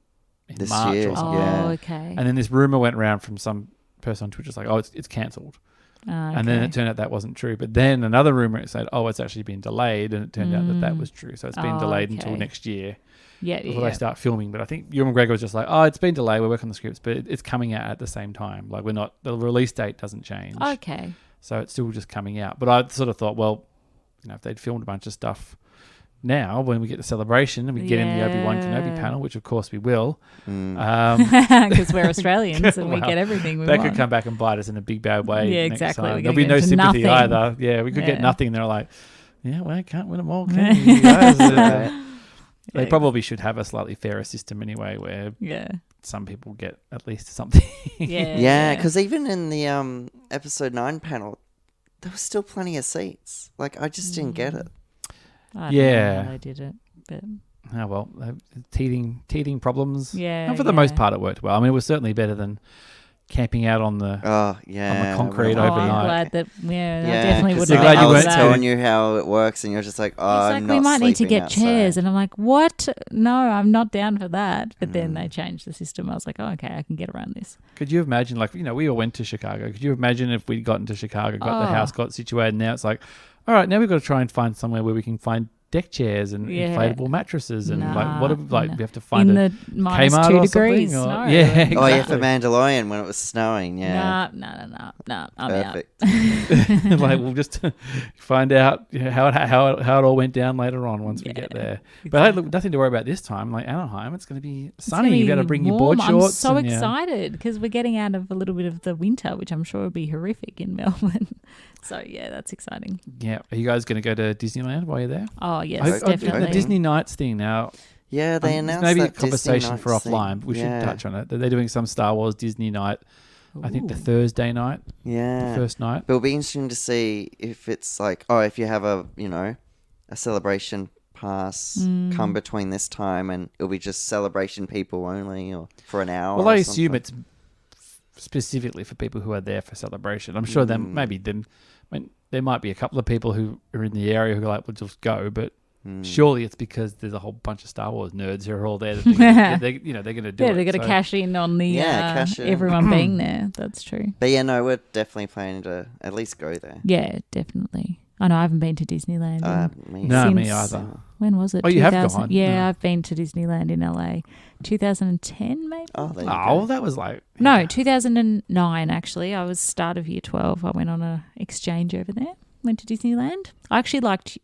in This March year, or something. yeah. Oh, okay. And then this rumor went around from some person on Twitter, it's like, oh, it's cancelled. And then it turned out that wasn't true. But then another rumor said, oh, it's actually been delayed, and it turned out that was true. So it's been delayed until next year before they start filming. But I think Ewan McGregor was just like, oh, it's been delayed. We're working on the scripts, but it's coming out at the same time. Like the release date doesn't change. Okay. So it's still just coming out. But I sort of thought, well, you know, if they'd filmed a bunch of stuff now, when we get the celebration and we get in the Obi-Wan Kenobi panel, which of course we will, Because we're Australians and we Well, get everything we they want. could come back and bite us in a big bad way. Yeah, next exactly. time. We're There'll gonna be no get sympathy nothing. either. Yeah, we could get Yeah. nothing. They're like, yeah, well, can't win them all, can you guys? They probably should have a slightly fairer system anyway, where some people get at least something. Yeah, because even in the episode 9 panel, there was still plenty of seats. Like, I just didn't get it. I don't Yeah. know how they did it, but Oh well, teething problems. yeah. And for the most part, it worked well. I mean, it was certainly better than camping out on the Oh, yeah. concrete Oh, overnight. I'm glad that. Yeah, I Yeah, definitely 'cause would You're have glad I you was weren't that. telling you how it works, and you're just like, oh, It's I'm like, not we might need to sleeping get outside. chairs. And I'm like, what? No, I'm not down for that. But then they changed the system. I was like, oh, okay, I can get around this. Could you imagine, like, you know, we all went to Chicago. Could you imagine if we'd gotten to Chicago, got the Oh. house got situated, and now it's like, all right, now we've got to try and find somewhere where we can find deck chairs and Yeah. inflatable mattresses and like what if, like no. we have to find In a the minus Kmart 2 or degrees. something, or- No. Yeah, Oh, yeah, exactly. for Mandalorian when it was snowing. Yeah. No. I'm Perfect. like we'll just find out how it all went down later on once we get there. But hey, look, nothing to worry about this time. Like Anaheim, it's going to be sunny. You got to bring your board warm. shorts. I'm so and your- excited because we're getting out of a little bit of the winter, which I'm sure will be horrific in Melbourne. So yeah, that's exciting. Yeah, are you guys going to go to Disneyland while you're there? Oh yes, I- definitely. The Disney Nights thing now. Yeah, they It's announced maybe that a conversation Disney for Nights offline. thing. But we Yeah. should touch on it. They're doing some Star Wars Disney night. I think the Ooh. Thursday night, the Yeah. first night. But it'll be interesting to see if it's like, oh, if you have a celebration pass come between this time, and it'll be just celebration people only, or for an hour. Well, or I assume something. it's specifically for people who are there for celebration. I'm sure there might be a couple of people who are in the area who are like, "We'll just go," but surely it's because there's a whole bunch of Star Wars nerds who are all there. That they're going to do it. Yeah, they're going to So- cash in on the cash in. everyone being there. That's true. But yeah, no, we're definitely planning to at least go there. Yeah, definitely. I know I haven't been to Disneyland. No, me since- either. When was it? Oh, you have 2000 gone? Yeah, Oh. I've been to Disneyland in LA. 2010 maybe? Oh, there you Oh, go. that was like No, 2009 actually. I was start of year 12. I went on a exchange over there. Went to Disneyland. I actually liked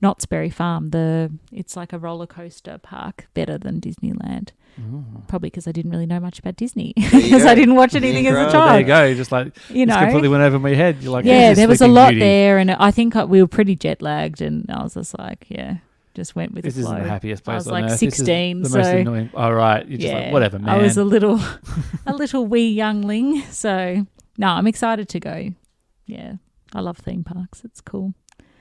Knott's Berry Farm. It's like a roller coaster park, better than Disneyland. Probably because I didn't really know much about Disney because I didn't watch anything as a child. There you go. Just like just completely went over my head. You're like, yeah, there was a lot there, and I think we were pretty jet lagged, and I was just like, yeah, just went with the flow. This isn't the happiest place on earth. I was like 16, this is the most annoying. All right, you're just like, whatever, man. I was a little wee youngling, so no, I'm excited to go. Yeah, I love theme parks. It's cool.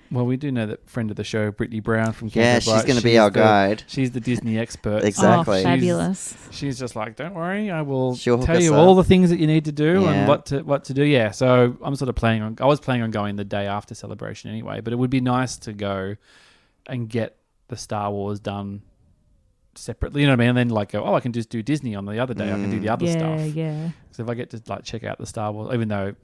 Well, we do know that friend of the show, Brittany Brown from Canberra. Yeah, she's going to be our guide. She's the Disney expert. Exactly. Oh, fabulous. She's just like, don't worry, I will She'll tell you all the things that you need to do and what to do. Yeah, so I'm sort of I was planning on going the day after Celebration anyway, but it would be nice to go and get the Star Wars done separately, you know what I mean? And then like go, I can just do Disney on the other day. I can do the other stuff. Yeah. So if I get to like check out the Star Wars, even though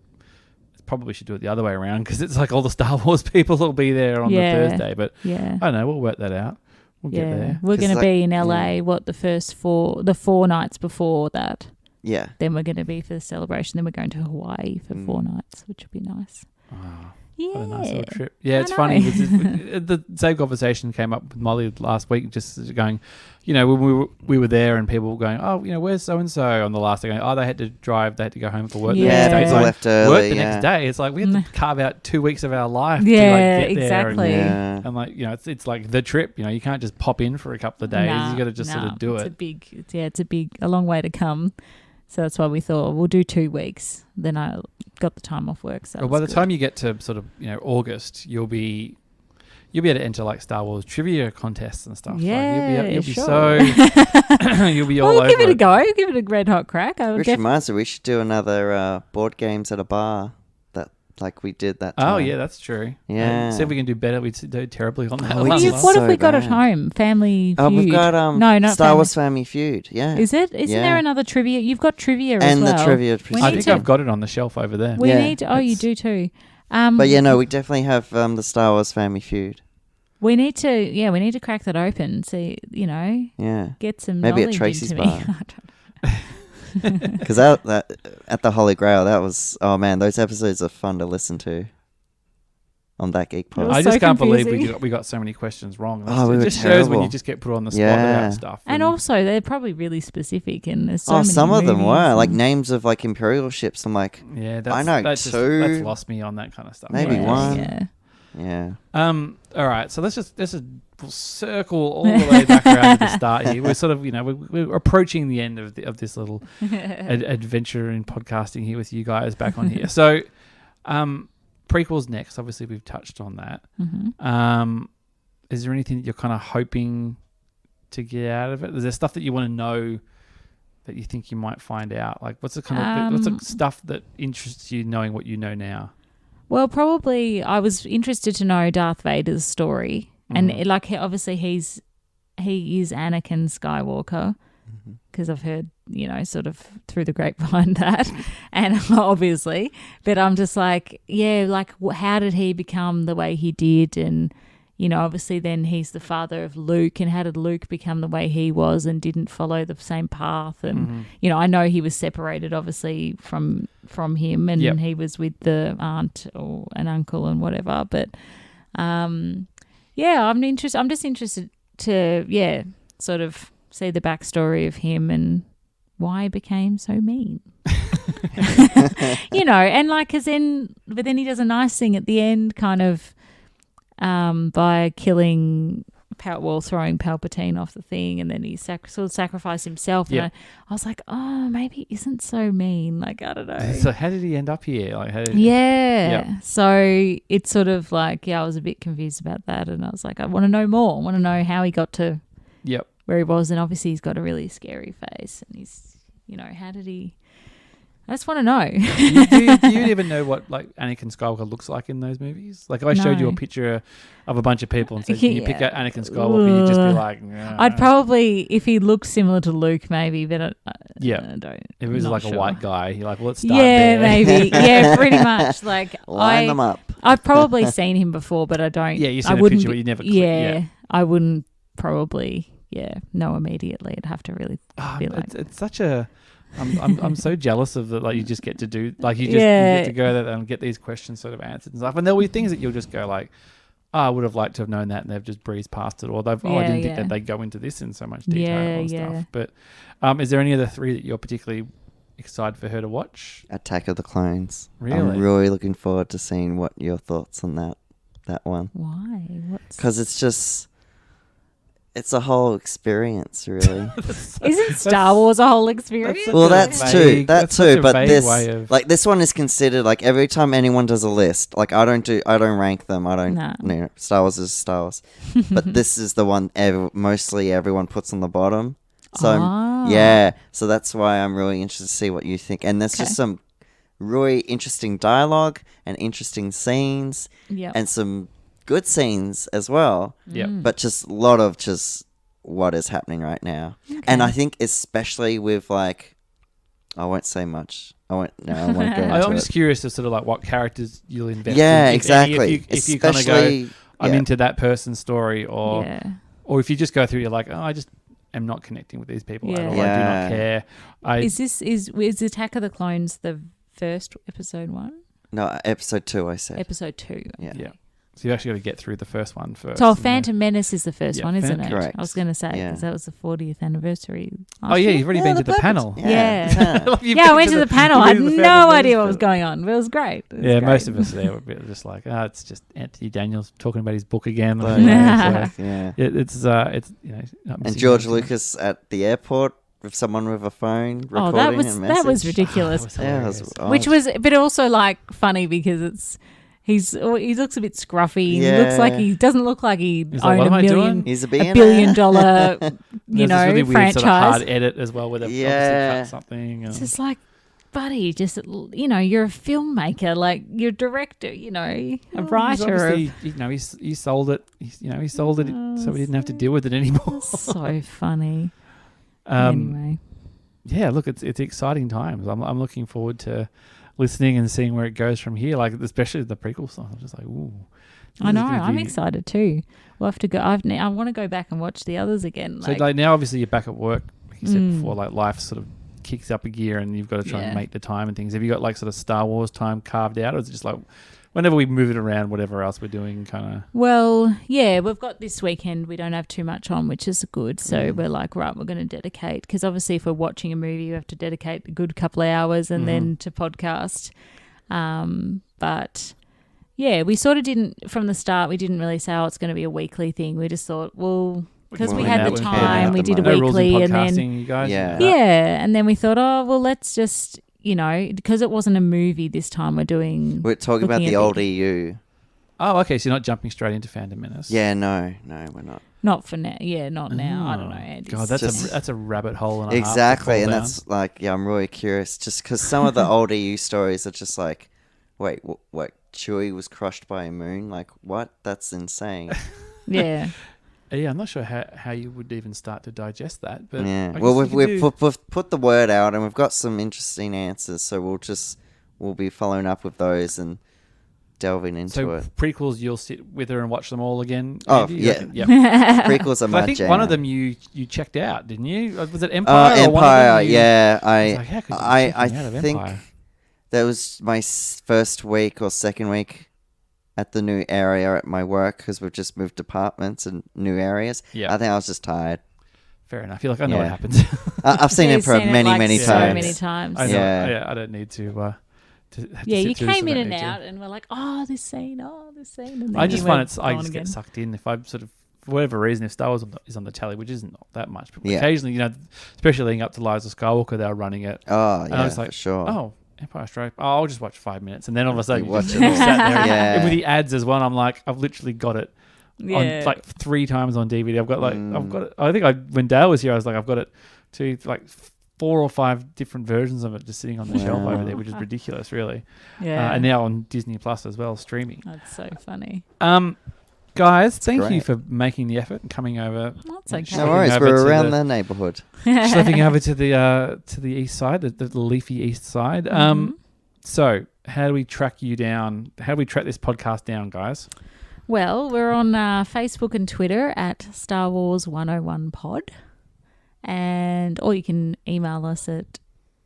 probably should do it the other way around because it's like all the Star Wars people will be there on the Thursday. But I don't know. We'll work that out. We'll get there. We're going to be in LA. The 4 nights before that. Yeah. Then we're going to be for the celebration. Then we're going to Hawaii for 4 nights, which will be nice. What a nice little trip. Yeah, it's funny. The same conversation came up with Molly last week, just going, when we were there and people were going, where's so-and-so on the last day? Going, they had to go home for work. Yeah, people left early. Work the next day. It's like we have to carve out 2 weeks of our life to get exactly. there. And like, it's like the trip, you can't just pop in for a couple of days. You got to just sort of do it. It's a long way to come. So that's why we thought we'll do 2 weeks. Then I got the time off work. So by the time you get to sort of August, you'll be able to enter like Star Wars trivia contests and stuff. Yeah, you'll be sure. so you'll be all over. Give it a go. Give it a red hot crack. Which reminds me, we should do another board games at a bar. Like we did that time. Oh, yeah, that's true. Yeah. See if we can do better. We did terribly on that. What if we got at home? Family Feud. We've got not Star Wars Family Feud. Yeah. Is it? Isn't there another trivia? You've got trivia as well. And the trivia. I think I've got it on the shelf over there. We need to. Oh, you do too. But we definitely have the Star Wars Family Feud. We need to crack that open. See, get some maybe knowledge at Tracy's into bar. Because at the Holy Grail, that was those episodes are fun to listen to on That Geek Pod. I just can't believe we got so many questions wrong. We it just terrible. shows when you just get put on the spot about stuff. And also, they're probably really specific, and there's so many some of them were like and names of like Imperial ships. I'm like, I know that's two. That's lost me on that kind of stuff. Maybe one. Yeah. All right. So let's just we'll circle all the way back around to the start here. We're sort of we're approaching the end of this little adventure in podcasting here with you guys back on here. So prequels next. Obviously, we've touched on that. Mm-hmm. Is there anything that you're kind of hoping to get out of it? Is there stuff that you want to know that you think you might find out? Like, what's the stuff that interests you, knowing what you know now? Well, probably I was interested to know Darth Vader's story, and obviously he is Anakin Skywalker, because I've heard sort of through the grapevine that, and obviously, but I'm just like, how did he become the way he did, and obviously then he's the father of Luke, and how did Luke become the way he was and didn't follow the same path? And, I know he was separated obviously from him, and he was with the aunt or an uncle and whatever. But, I'm just interested to, sort of see the backstory of him and why he became so mean. And like, but then he does a nice thing at the end, kind of, by killing throwing Palpatine off the thing, and then he sort of sacrificed himself. And I was like, maybe he isn't so mean. Like, I don't know. So how did he end up here? So it's sort of like, I was a bit confused about that, and I was like, I want to know more. I want to know how he got to where he was, and obviously he's got a really scary face, and he's, how did he? I just want to know. do you even know what like Anakin Skywalker looks like in those movies? Like, if I showed you a picture of a bunch of people and said, "Can you pick out Anakin Skywalker?" You'd just be like, I'd probably, if he looked similar to Luke, maybe, but I don't. If it was like a white guy, you're like, well, let's start there. maybe. Pretty much. Like, line them up. I've probably seen him before, but I don't. Yeah, you seen a picture, but you never. I wouldn't probably. Know immediately. I'd have to really be like. It's such a. I'm so jealous of that. Like, you just get to do, like, you get to go there and get these questions sort of answered and stuff. And there'll be things that you'll just go like, I would have liked to have known that, and they've just breezed past it, or I didn't think that they'd go into this in so much detail and stuff. But is there any other three that you're particularly excited for her to watch? Attack of the Clones. Really? I'm really looking forward to seeing what your thoughts on that one. Why? Because it's a whole experience, really. Isn't Star Wars a whole experience? Well, that's too. That's such a But vague way of- this one is considered like every time anyone does a list. Like I don't rank them. I don't. No. You know, Star Wars is Star Wars, but this is the one mostly everyone puts on the bottom. So so that's why I'm really interested to see what you think. And there's just some really interesting dialogue and interesting scenes, and some good scenes as well. Yeah. But just a lot of just what is happening right now. Okay. And I think especially with like, I won't say much. I won't go into I'm just curious as sort of like what characters you'll invest in. Yeah, If exactly. If you kind of go, I'm into that person's story, or if you just go through, you're like, oh, I just am not connecting with these people at all. I do not care. Is Attack of the Clones the first episode one? No, episode 2, I said. Episode 2. Yeah. So you actually got to get through the first one first. So Phantom Menace is the first one, isn't it? Correct. I was going to say, because that was the 40th anniversary. You've already been to the panel. Yeah. I went to the panel. I had no idea what was going on. It was great. It was great. Most of us there were just like, it's just Anthony Daniels talking about his book again. It's and George Lucas at the airport with someone with a phone recording a message. That was ridiculous. Which was, but also like funny because he looks a bit scruffy. Yeah. He looks like he doesn't look like he owned He's a $1 billion, There's this really weird franchise. sort of hard edit as well, where they've obviously cut something. It's just like, buddy, you're a filmmaker, like you're a director, a writer. He sold it. He sold it, so we didn't have to deal with it anymore. So funny. Anyway, look, it's exciting times. I'm looking forward to listening and seeing where it goes from here, like especially the prequel stuff. I'm just like, ooh. I know. I'm excited too. We'll have to go. I want to go back and watch the others again. So now, obviously, you're back at work. Like you said before, like life sort of kicks up a gear, and you've got to try and make the time and things. Have you got like sort of Star Wars time carved out, or is it just like whenever we move it around, whatever else we're doing, kind of? Well, we've got this weekend. We don't have too much on, which is good. So we're like, right, we're going to dedicate, because obviously if we're watching a movie, you have to dedicate a good couple of hours and then to podcast. But we sort of didn't, from the start, we didn't really say, it's going to be a weekly thing. We just thought, because we had the time, we did a weekly, and then you guys, and then we thought, let's just, because it wasn't a movie this time, we're talking about the old EU. Oh, okay. So you're not jumping straight into Phantom Menace. Yeah, no, we're not. Not for now. Yeah, not now. I don't know, Andy. God, that's a rabbit hole and a half. Exactly, and that's like, I'm really curious, just because some of the old EU stories are just like, wait, what? Chewie was crushed by a moon? Like, what? That's insane. Yeah. Yeah, I'm not sure how you would even start to digest that. But we've put the word out, and we've got some interesting answers, so we'll be following up with those and delving into it. Prequels, you'll sit with her and watch them all again? Oh, Andy? yeah. Prequels are my jam. I think one of them you checked out, didn't you? Was it Empire? Empire, yeah. I think that was my first week or second week at the new area at my work, because we've just moved departments and new areas. Yeah. I think I was just tired. Fair enough. I feel like I know what happens. I've seen Emperor many times. So many times. I know, I don't need to you came in and out, and we're like, this scene. And I just find I just get sucked in if I'm sort of, for whatever reason, if Star Wars is on the telly, which isn't that much, but occasionally, especially leading up to Lives of Skywalker, they were running it. Oh, and I was like, for sure. Empire Strike. I'll just watch 5 minutes, and then all of a sudden, you watch it all. Sat there, and with the ads as well. I'm like, I've literally got it on like 3 times on DVD. I've got it. I think when Dale was here, I was like, I've got it to like 4 or 5 different versions of it just sitting on the shelf over there, which is ridiculous, really. Yeah. And now on Disney Plus as well, streaming. That's so funny. Guys, thank you for making the effort and coming over. That's okay. No worries, we're around the neighbourhood. Schlepping over to the east side, the leafy east side. So how do we track you down? How do we track this podcast down, guys? Well, we're on Facebook and Twitter at Star Wars 101 Pod. Or you can email us at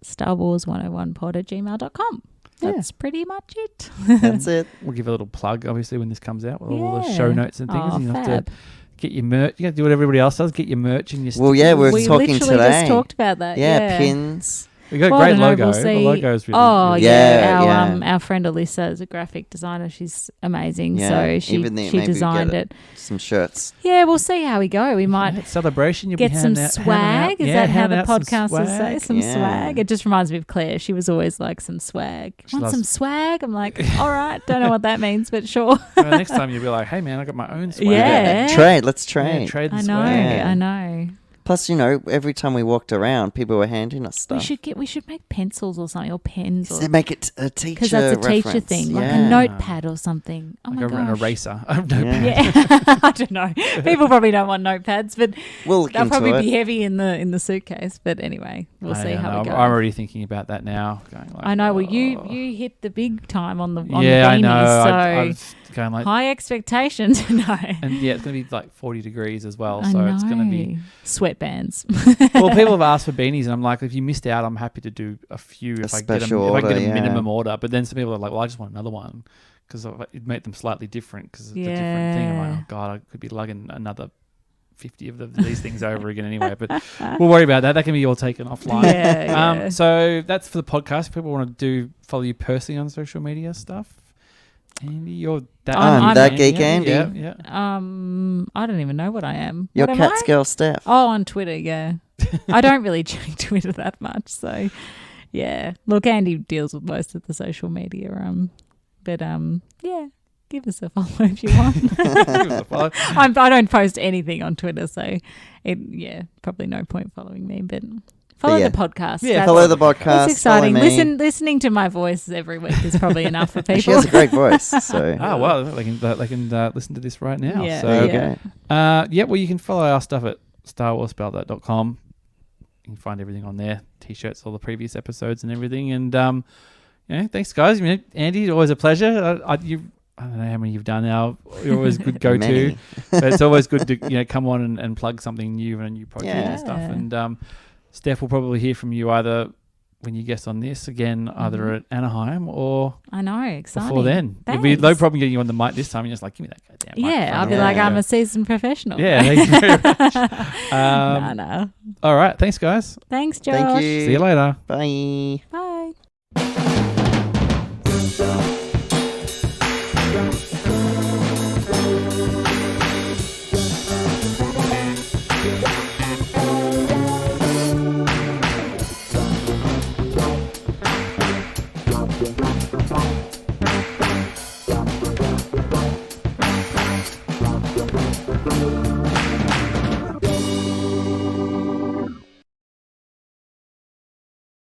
starwars101pod@gmail.com. that's pretty much it. That's it. We'll give a little plug, obviously, when this comes out with all the Yeah. show notes and things. Oh, You have fab. to get your merch. You have to do what everybody else does. Get your merch and your Well, yeah, stickers. we're talking literally today. just talked about that. Yeah, pins. We got a Well, I great don't know, logo. we'll The see. logo's really Oh really Yeah, yeah, yeah. our friend Alyssa is a graphic designer. She's amazing. Yeah, So she even maybe we designed get it. Some shirts. Yeah, we'll see how we go. We might Yeah, celebration. You'll get be some handing out- swag. handing out- Is yeah, that how handing the out some podcasters say? swag. Some Yeah. swag. It just reminds me of Claire. She was always like, some swag. She Want loves- some swag? I'm like, all right. Don't know what that means, but sure. Well, next time you'll be like, hey man, I got my own swag. Yeah. Trade. Let's Yeah, trade. trade the I know. swag. Yeah. I know. Plus, every time we walked around, people were handing us stuff. We should make pencils or something, or pens, Does or it make it a teacher because that's a teacher reference? thing, like Yeah. a notepad or something. Oh Like my an gosh. eraser. Yeah. Yeah, I don't know. People probably don't want notepads, but We'll look they'll into probably it. be heavy in the suitcase. But anyway, we'll see how we go. I'm already thinking about that now. Going like, I know. Well, you oh. hit the big time on the Yeah, I beanies, know. so I was going like, high expectations. No, and yeah, it's going to be like 40 degrees as well. I So know. it's going to be. Sweatbands. Well, people have asked for beanies, and I'm like, if you missed out, I'm happy to do a few if I get special if I get order, a yeah. minimum order. But then some people are like, well, I just want another one because it made them slightly different because it's a different thing. I'm like, Yeah. oh god, I could be lugging another 50 of these things over again anyway. But we'll worry about that. That can be all taken offline. Yeah. So that's for the podcast. If people want to follow you personally on social media stuff. Andy, you're that. I'm that geek Andy. Yeah, yeah. I don't even know what I am. Your What am cat's I? girl Steph. Oh, on Twitter, yeah. I don't really check Twitter that much, so yeah. Look, Andy deals with most of the social media. But yeah, give us a follow if you want. Give us a follow. I don't post anything on Twitter, so probably no point following me. But follow yeah. the podcast. Yeah, Follow the podcast. It's exciting. Follow me. Listening to my voice every week is probably enough for people. She has a great voice. So Oh well, they can listen to this right now. Yeah, So there you yeah. go. yeah, well, you can follow our stuff at starwarsspelled.com. You can find everything on there, t-shirts, all the previous episodes and everything. And, thanks, guys. Andy, always a pleasure. I don't know how many you've done now. You're always a good go-to. Many. But it's always good to, come on and plug something new and a new project and stuff. Yeah. And Steph will probably hear from you either when you guest on this again, either at Anaheim or I know, exciting. before then. It'll be no Thanks. problem getting you on the mic this time. You're just like, give me that goddamn Yeah, microphone. I'll be Yeah. like, I'm a seasoned professional. Yeah, thank you very much. No. All right. Thanks, guys. Thanks, Josh. Thank you. See you later. Bye. Bye.